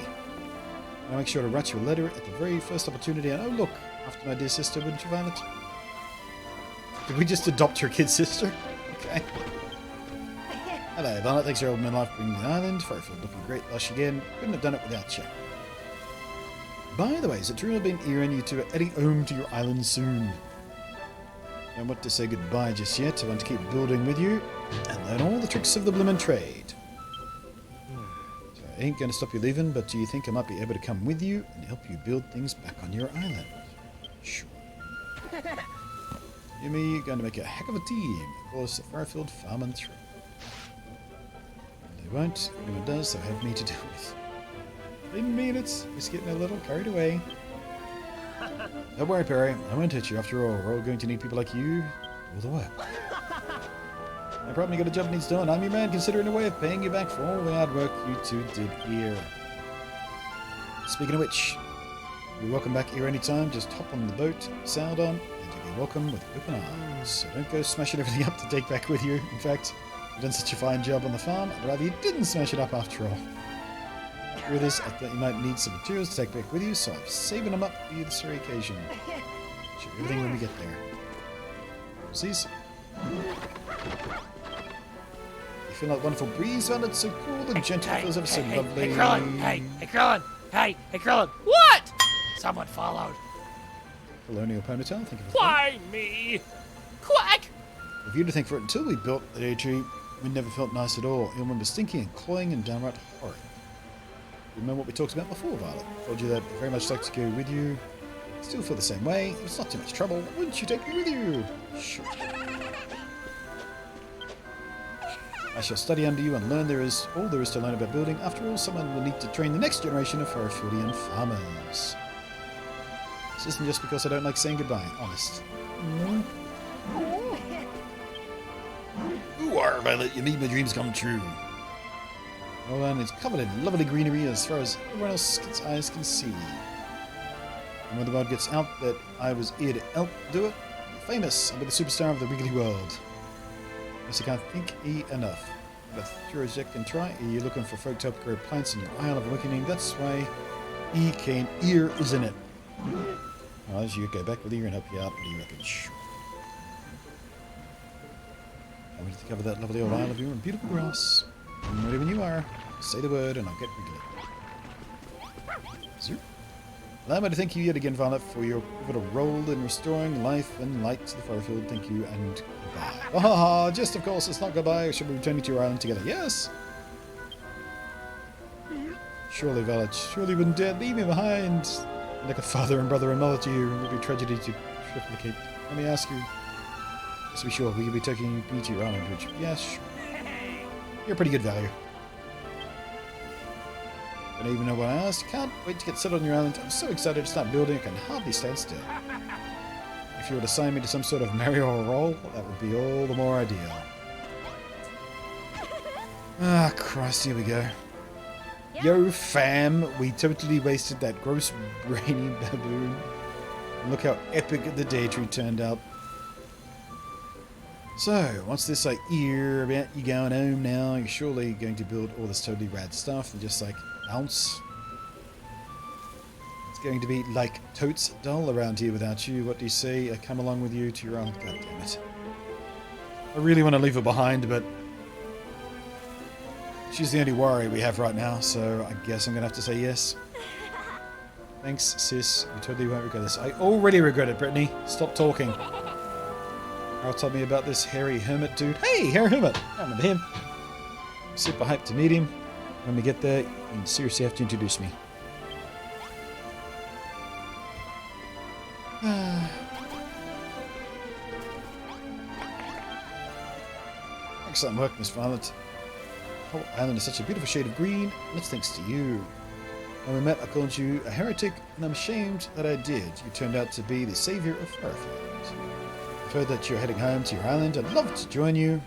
I'll make sure to write you a letter at the very first opportunity. And oh look, after my dear sister, wouldn't you, Violet? Did we just adopt your kid sister? Okay. Hello, Violet. Thanks for your old man life bringing the island. Fairfield looking great lush again. Couldn't have done it without you. By the way, is it true I've been hearing you two are heading home to your island soon? Don't want to say goodbye just yet. I want to keep building with you and learn all the tricks of the bloomin' trade. So I ain't going to stop you leaving, but do you think I might be able to come with you and help you build things back on your island? Sure. You and me are going to make a heck of a team. Of course, the Fairfield farming through. They won't. If anyone does, they'll have me to deal with. Didn't mean it. Just getting a little carried away. Don't worry, Perry. I won't hit you. After all, we're all going to need people like you all the work. No problem, you got a job needs done. I'm your man, considering a way of paying you back for all the hard work you two did here. Speaking of which, you're welcome back here anytime. Just hop on the boat, sailed on, and you'll be welcome with open arms. So don't go smashing everything up to take back with you. In fact, you've done such a fine job on the farm, I'd rather you didn't smash it up after all. Through this, I thought you might need some materials to take back with you, so I'm saving them up for you this very occasion. Show you everything when we get there. See? You feel like a wonderful breeze on it, so cool and gentle, feels ever so lovely. Hey, Krillin! Hey, Krillin! What? Someone followed. Colonial ponytail, thank you for the Why me? Quack! If you'd to think for it, until we built the day tree, we never felt nice at all. It was stinky and cloying and downright horrid. Remember what we talked about before, Violet? Told you that I'd very much like to go with you. Still feel the same way. If it's not too much trouble, wouldn't you take me with you? Sure. I shall study under you and learn all there is to learn about building. After all, someone will need to train the next generation of Fairfieldian farmers. This isn't just because I don't like saying goodbye, honest. Ooh, Violet, you made my dreams come true. Well, then, it's covered in lovely greenery as far as everyone else's eyes can see. And when the word gets out that I was here to help do it, I'm famous. I'll be the superstar of the Wiggly world. Yes, I can't think enough. But through as you can try, you're looking for folk to help grow plants in your Isle of Awakening. That's why he came here, isn't it? Well, as you go back with you and help you out, what do you reckon? I wanted to cover that lovely old Isle of you in beautiful grass. And ready when you are, say the word and I'll get Wiggly. Zoop. Allow me to thank you yet again, Violet, for your pivotal role in restoring life and light to the Fairfield. Thank you and goodbye. Ah, just of course, it's not goodbye. Shall we return to your island together? Yes! Surely, Violet, surely you wouldn't dare leave me behind. Like a father and brother-in-law to you, it would be a tragedy to triplicate. Let me ask you, just to be sure, will you be taking me to your island, would you? Yes, sure. You're a pretty good value. I don't even know what I asked. Can't wait to get settled on your island. I'm so excited to start building, I can hardly stand still. If you would assign me to some sort of Mario role, that would be all the more ideal. Ah, Christ, here we go. Yo, fam, we totally wasted that gross, brainy baboon. And look how epic the day tree turned out. So, once this like ear about you going home now, you're surely going to build all this totally rad stuff and just like bounce. It's going to be like totes dull around here without you. What do you say? I come along with you to your own. God damn it. I really want to leave her behind, but she's the only worry we have right now, so I guess I'm going to have to say yes. Thanks, sis. You totally won't regret this. I already regret it, Brittany. Stop talking. Carl told me about this hairy hermit dude. Hey, hairy hermit! I remember him. Super hyped to meet him. When we get there, you seriously have to introduce me. Excellent work, Miss Violet. The whole island is such a beautiful shade of green, and it's thanks to you. When we met, I called you a heretic, and I'm ashamed that I did. You turned out to be the savior of Fairfield. I've heard that you're heading home to your island. I'd love to join you.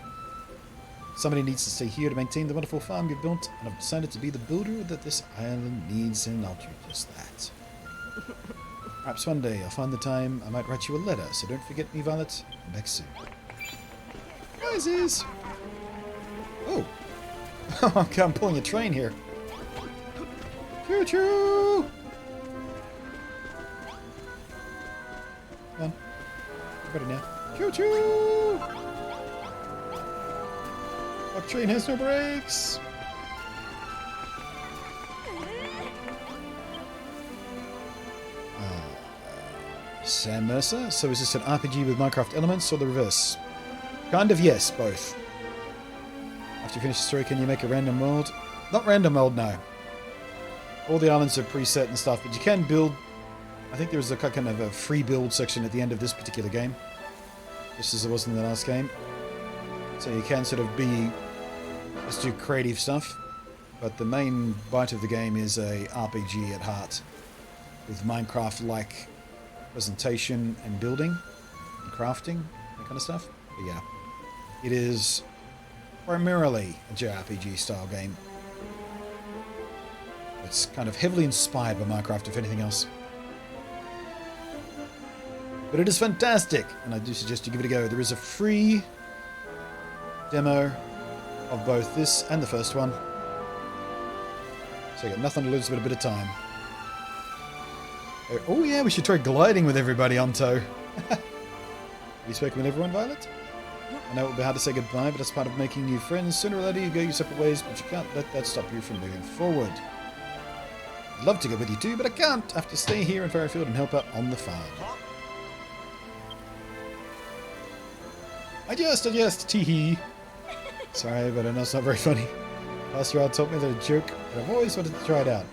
Somebody needs to stay here to maintain the wonderful farm you've built, and I've decided to be the builder that this island needs, and I'll do just that. Perhaps one day I'll find the time I might write you a letter, so don't forget me, Violet. I'm back soon. Prizes! Oh! Okay, I'm pulling a train here. Choo-choo! Come on. Got it now. Choo-choo! Our train has no brakes! Sam Mercer. So is this an RPG with Minecraft elements or the reverse? Kind of yes, both. After you finish the story, can you make a random world? Not random world, no. All the islands are preset and stuff, but you can build... I think there's a kind of a free build section at the end of this particular game. Just as there was in the last game. So you can sort of just do creative stuff. But the main bite of the game is a RPG at heart. With Minecraft-like presentation and building and crafting, that kind of stuff. But yeah, it is primarily a JRPG style game. It's kind of heavily inspired by Minecraft, if anything else. But it is fantastic, and I do suggest you give it a go. There is a free demo of both this and the first one. So you got nothing to lose but a bit of time. Oh yeah, we should try gliding with everybody on tow. Have you spoken with everyone, Violet? I know it will be hard to say goodbye, but that's part of making new friends. Sooner or later you go your separate ways, but you can't let that stop you from moving forward. I'd love to go with you too, but I can't. I have to stay here in Fairfield and help out on the farm. I just, tee-hee. Sorry, but I know it's not very funny. Last year I taught me that a joke, but I've always wanted to try it out.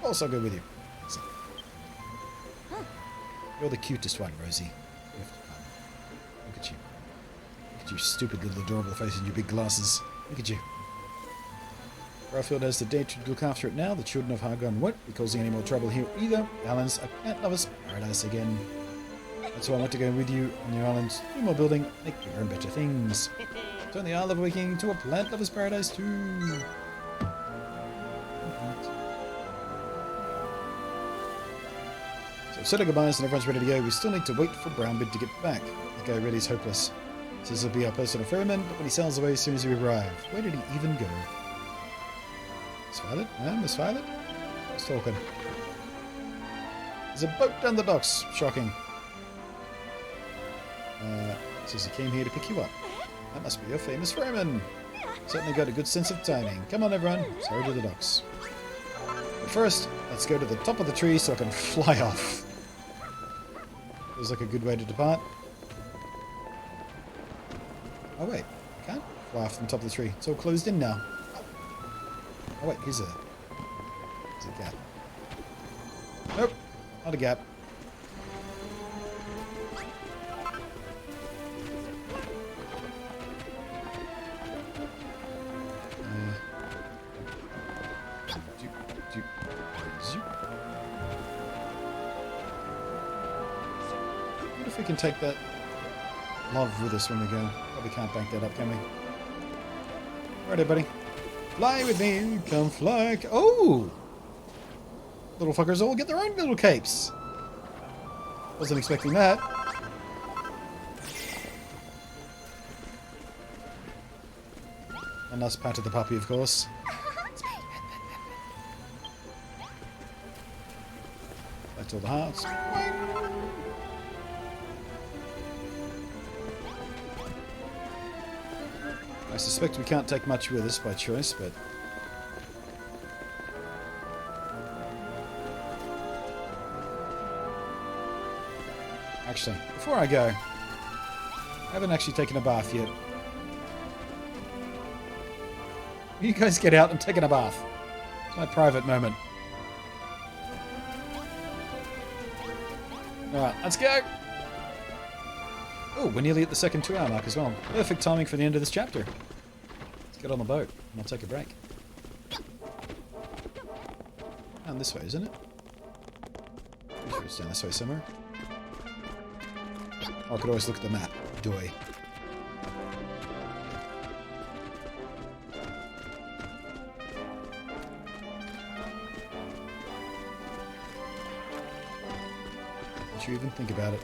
Also, I'll go with you. So, you're the cutest one, Rosie. You have to come. Look at you. Look at your stupid little adorable face and your big glasses. Look at you. Fairfield has the data to look after it now. The children of Hargon won't be causing any more trouble here either. Islands are plant lovers' paradise again. That's why I want to go with you on your island. Do more building, make bigger and better things. Turn the Isle of Viking into a plant lover's paradise too. So said our goodbyes and everyone's ready to go. We still need to wait for Brownbeard to get back. The guy really is hopeless. Says he'll be our personal ferryman, but when he sails away as soon as we arrive. Where did he even go? Miss Violet? No, Miss Violet? Who's talking? There's a boat down the docks. Shocking. Says he came here to pick you up. That must be your famous ferryman. Certainly got a good sense of timing. Come on, everyone. Let's hurry to the docks. But first, let's go to the top of the tree so I can fly off. Feels like a good way to depart. Oh, wait. I can't fly off from the top of the tree. It's all closed in now. Oh, wait. Here's a gap. Nope. Not a gap. We can take that love with us when we go. Probably can't bank that up, can we? Alright, buddy. Fly with me. Come fly. Oh! Little fuckers all get their own little capes. Wasn't expecting that. And us patted the puppy, of course. That's all the hearts. I suspect we can't take much with us by choice, but... Actually, before I go, I haven't actually taken a bath yet. You guys get out and take a bath. It's my private moment. Alright, let's go! Oh, we're nearly at the second 2-hour mark as well. Perfect timing for the end of this chapter. Let's get on the boat and I'll take a break. Down this way, isn't it? Pretty sure it's down this way somewhere. Oh, I could always look at the map. Doy. Don't you even think about it.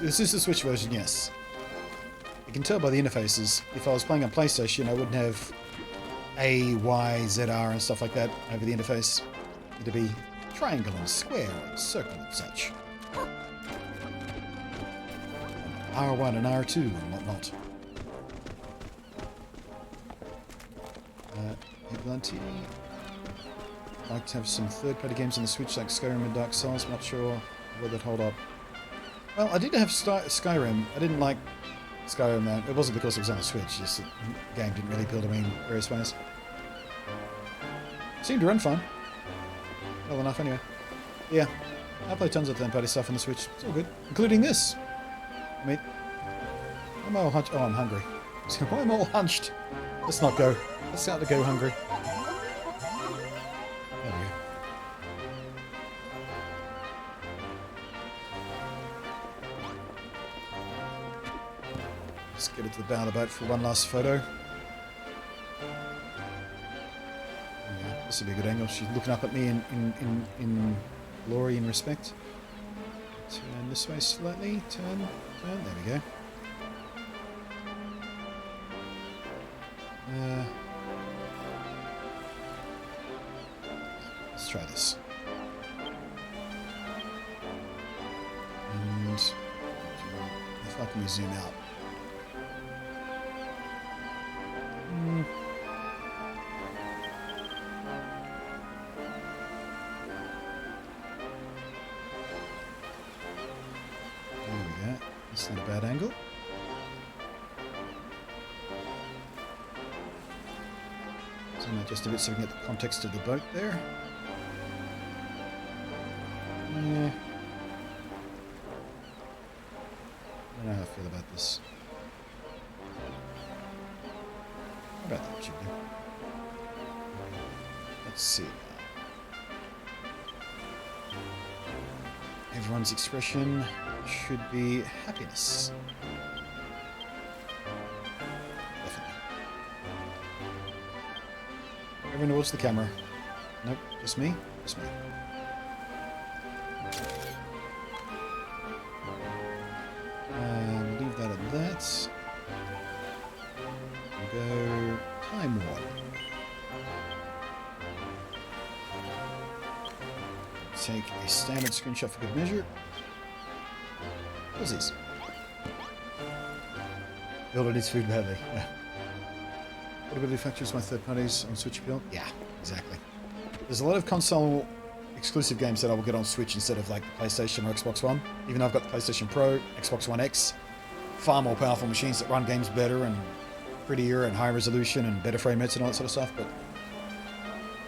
This is the Switch version, yes. You can tell by the interfaces. If I was playing on PlayStation, I wouldn't have A, Y, Z, R and stuff like that over the interface. It'd be triangle and square and circle and such. R1 and R2 and whatnot. Plenty. I'd like to have some third-party games on the Switch like Skyrim and Dark Souls. I'm not sure whether they'd hold up. Well, I did have Skyrim. I didn't like Skyrim though. It wasn't because it was on the Switch. Just the game didn't really appeal to me in various ways. Seemed to run fine. Well enough anyway. Yeah, I play tons of third-party stuff on the Switch. It's all good, including this. I mean, I'm all hunched. Oh, I'm hungry. I'm all hunched. Let's not go. Let's start to go hungry. There we go. Let's get it to the bow of the boat for one last photo. Yeah, this would be a good angle. She's looking up at me in glory and respect. Turn this way slightly. Turn. There we go. Let's try this. And how far can we zoom out? There we go. That's not a bad angle. Zoom out just a bit so we can get the context of the boat there. Yeah. I don't know how I feel about this. How about that, should do? Let's see. Everyone's expression should be happiness. Definitely. Everyone watch the camera. Nope, just me. Just me. Leave that at that. Go time warp. Take a standard screenshot for good measure. What's this? Builder needs food badly. Yeah. Portability factors my third parties on Switch appeal? Yeah, exactly. There's a lot of console exclusive games that I will get on Switch instead of like the PlayStation or Xbox One. Even though I've got the PlayStation Pro, Xbox One X, far more powerful machines that run games better and prettier and high resolution and better frame rates and all that sort of stuff. But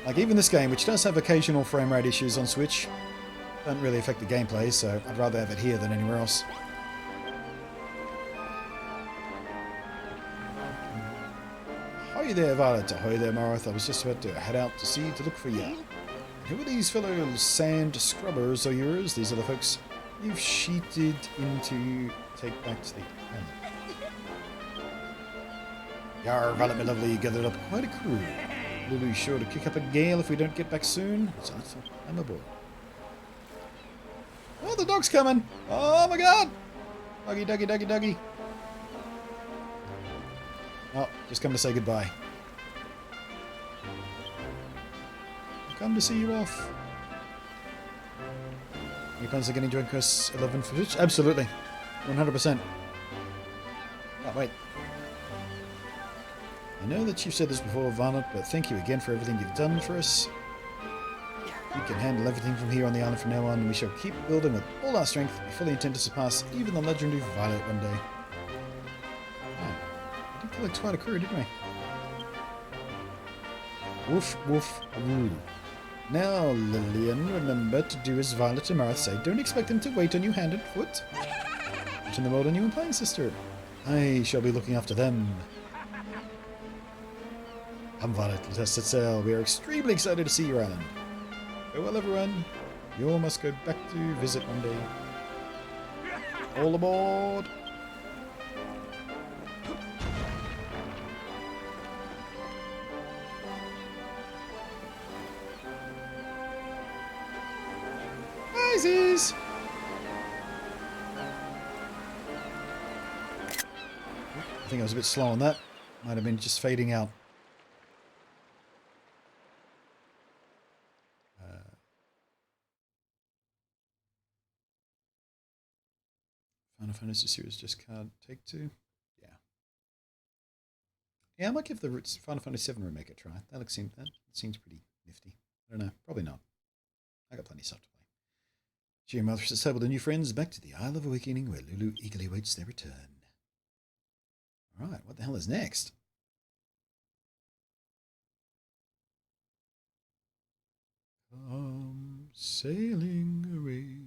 like even this game, which does have occasional frame rate issues on Switch, doesn't really affect the gameplay, so I'd rather have it here than anywhere else. Hi there, Violet. Hi there, Marath. I was just about to head out to sea to look for you. Who are these fellow sand scrubbers of yours? These are the folks you've sheeted in to take back to the island. Yar, Violet, my lovely, gathered up quite a crew. We'll be sure to kick up a gale if we don't get back soon. So I'm aboard. Oh, the dog's coming! Oh my god! Doggy, doggy, doggy, doggy. Oh, just come to say goodbye. Come to see you off. You guys are going to join Chris 11 for Switch? Absolutely. 100%. Oh, wait. I know that you've said this before, Violet, but thank you again for everything you've done for us. We can handle everything from here on the island from now on, and we shall keep building with all our strength. We fully intend to surpass even the legendary Violet one day. Oh, I did collect quite a crew, didn't we? Woof, woof, woo. Now, Lillian, remember to do as Violet and Marth say. Don't expect them to wait on you hand and foot. Put the mold on you and playing, sister. I shall be looking after them. Come, Violet, let us set sail. We are extremely excited to see your island. Farewell, everyone. You all must go back to visit one day. All aboard! Rises! I think I was a bit slow on that. Might have been just fading out. Final Fantasy series just can't take two. Yeah. Yeah, I might give the Final Fantasy VII remake a try. That seems pretty nifty. I don't know. Probably not. I got plenty of stuff to play. Geo Mother has assembled new friends back to the Isle of Awakening, where Lulu eagerly waits their return. Alright, what the hell is next? Come sailing away.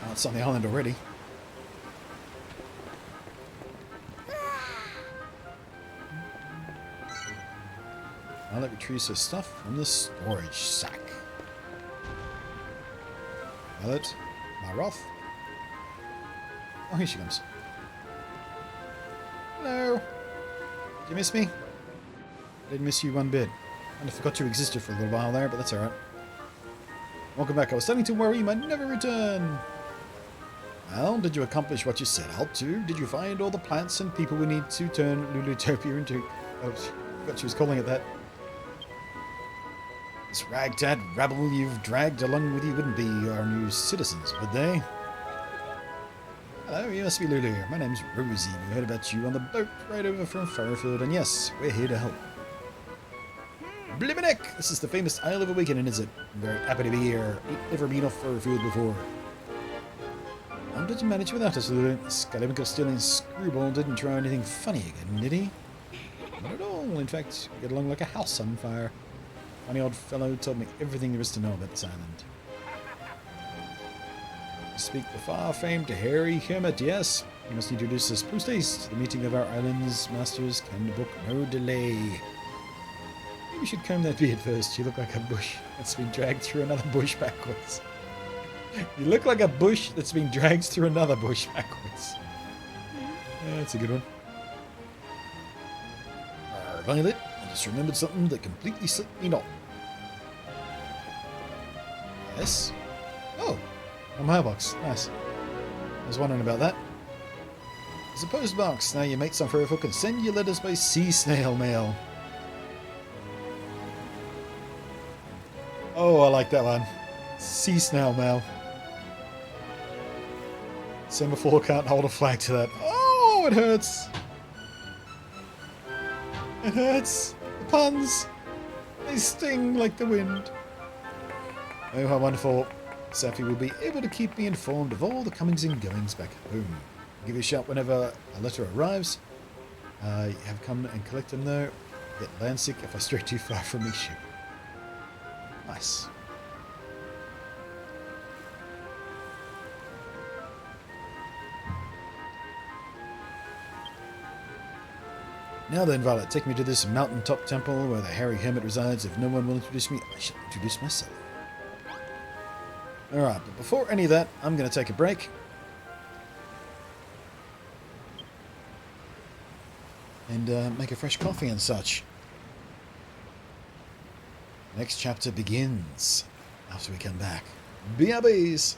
Oh, it's on the island already. Violet retrieves her stuff from the storage sack. Violet, Maroth. Oh, here she comes. Hello. Did you miss me? I didn't miss you one bit. I forgot you existed for a little while there, but that's alright. Welcome back. I was starting to worry you might never return. Well, did you accomplish what you set out to? Did you find all the plants and people we need to turn Lulutopia into... Oh, I forgot she was calling it that. This ragtag rabble you've dragged along with you wouldn't be our new citizens, would they? Hello, you must be Lulu. My name's Rosie. We heard about you on the boat right over from Furrowfield, and yes, we're here to help. Bliminick! This is the famous Isle of Awakening, is it? I'm very happy to be here. Ain't never been off Furrowfield before. How did you manage without us, Lulu? Scallywinker stealing screwball didn't try anything funny again, did he? Not at all. In fact, we get along like a house on fire. Funny old fellow told me everything there is to know about this island. Speak the far-famed Harry Hermit, yes. You must introduce us post-haste. The meeting of our island's masters can book no delay. Maybe you should comb that beard first. You look like a bush that's been dragged through another bush backwards. You look like a bush that's been dragged through another bush backwards. Yeah, that's a good one. Violet, I just remembered something that completely slipped me not. Yes? Oh, a mailbox. Nice. I was wondering about that. As a postbox, now your mates on Furrowfield can send you letters by sea snail mail. Oh, I like that one. Sea snail mail. Semaphore can't hold a flag to that. Oh, it hurts. It hurts. The puns. They sting like the wind. Oh, how wonderful. Safi will be able to keep me informed of all the comings and goings back home. I'll give you a shout whenever a letter arrives. You have come and collect them though. Get landsick if I stray too far from me ship. Nice. Now then, Violet, take me to this mountaintop temple where the Harry Hermit resides. If no one will introduce me, I shall introduce myself. Alright, but before any of that, I'm going to take a break. And make a fresh coffee and such. Next chapter begins after we come back. BRBs!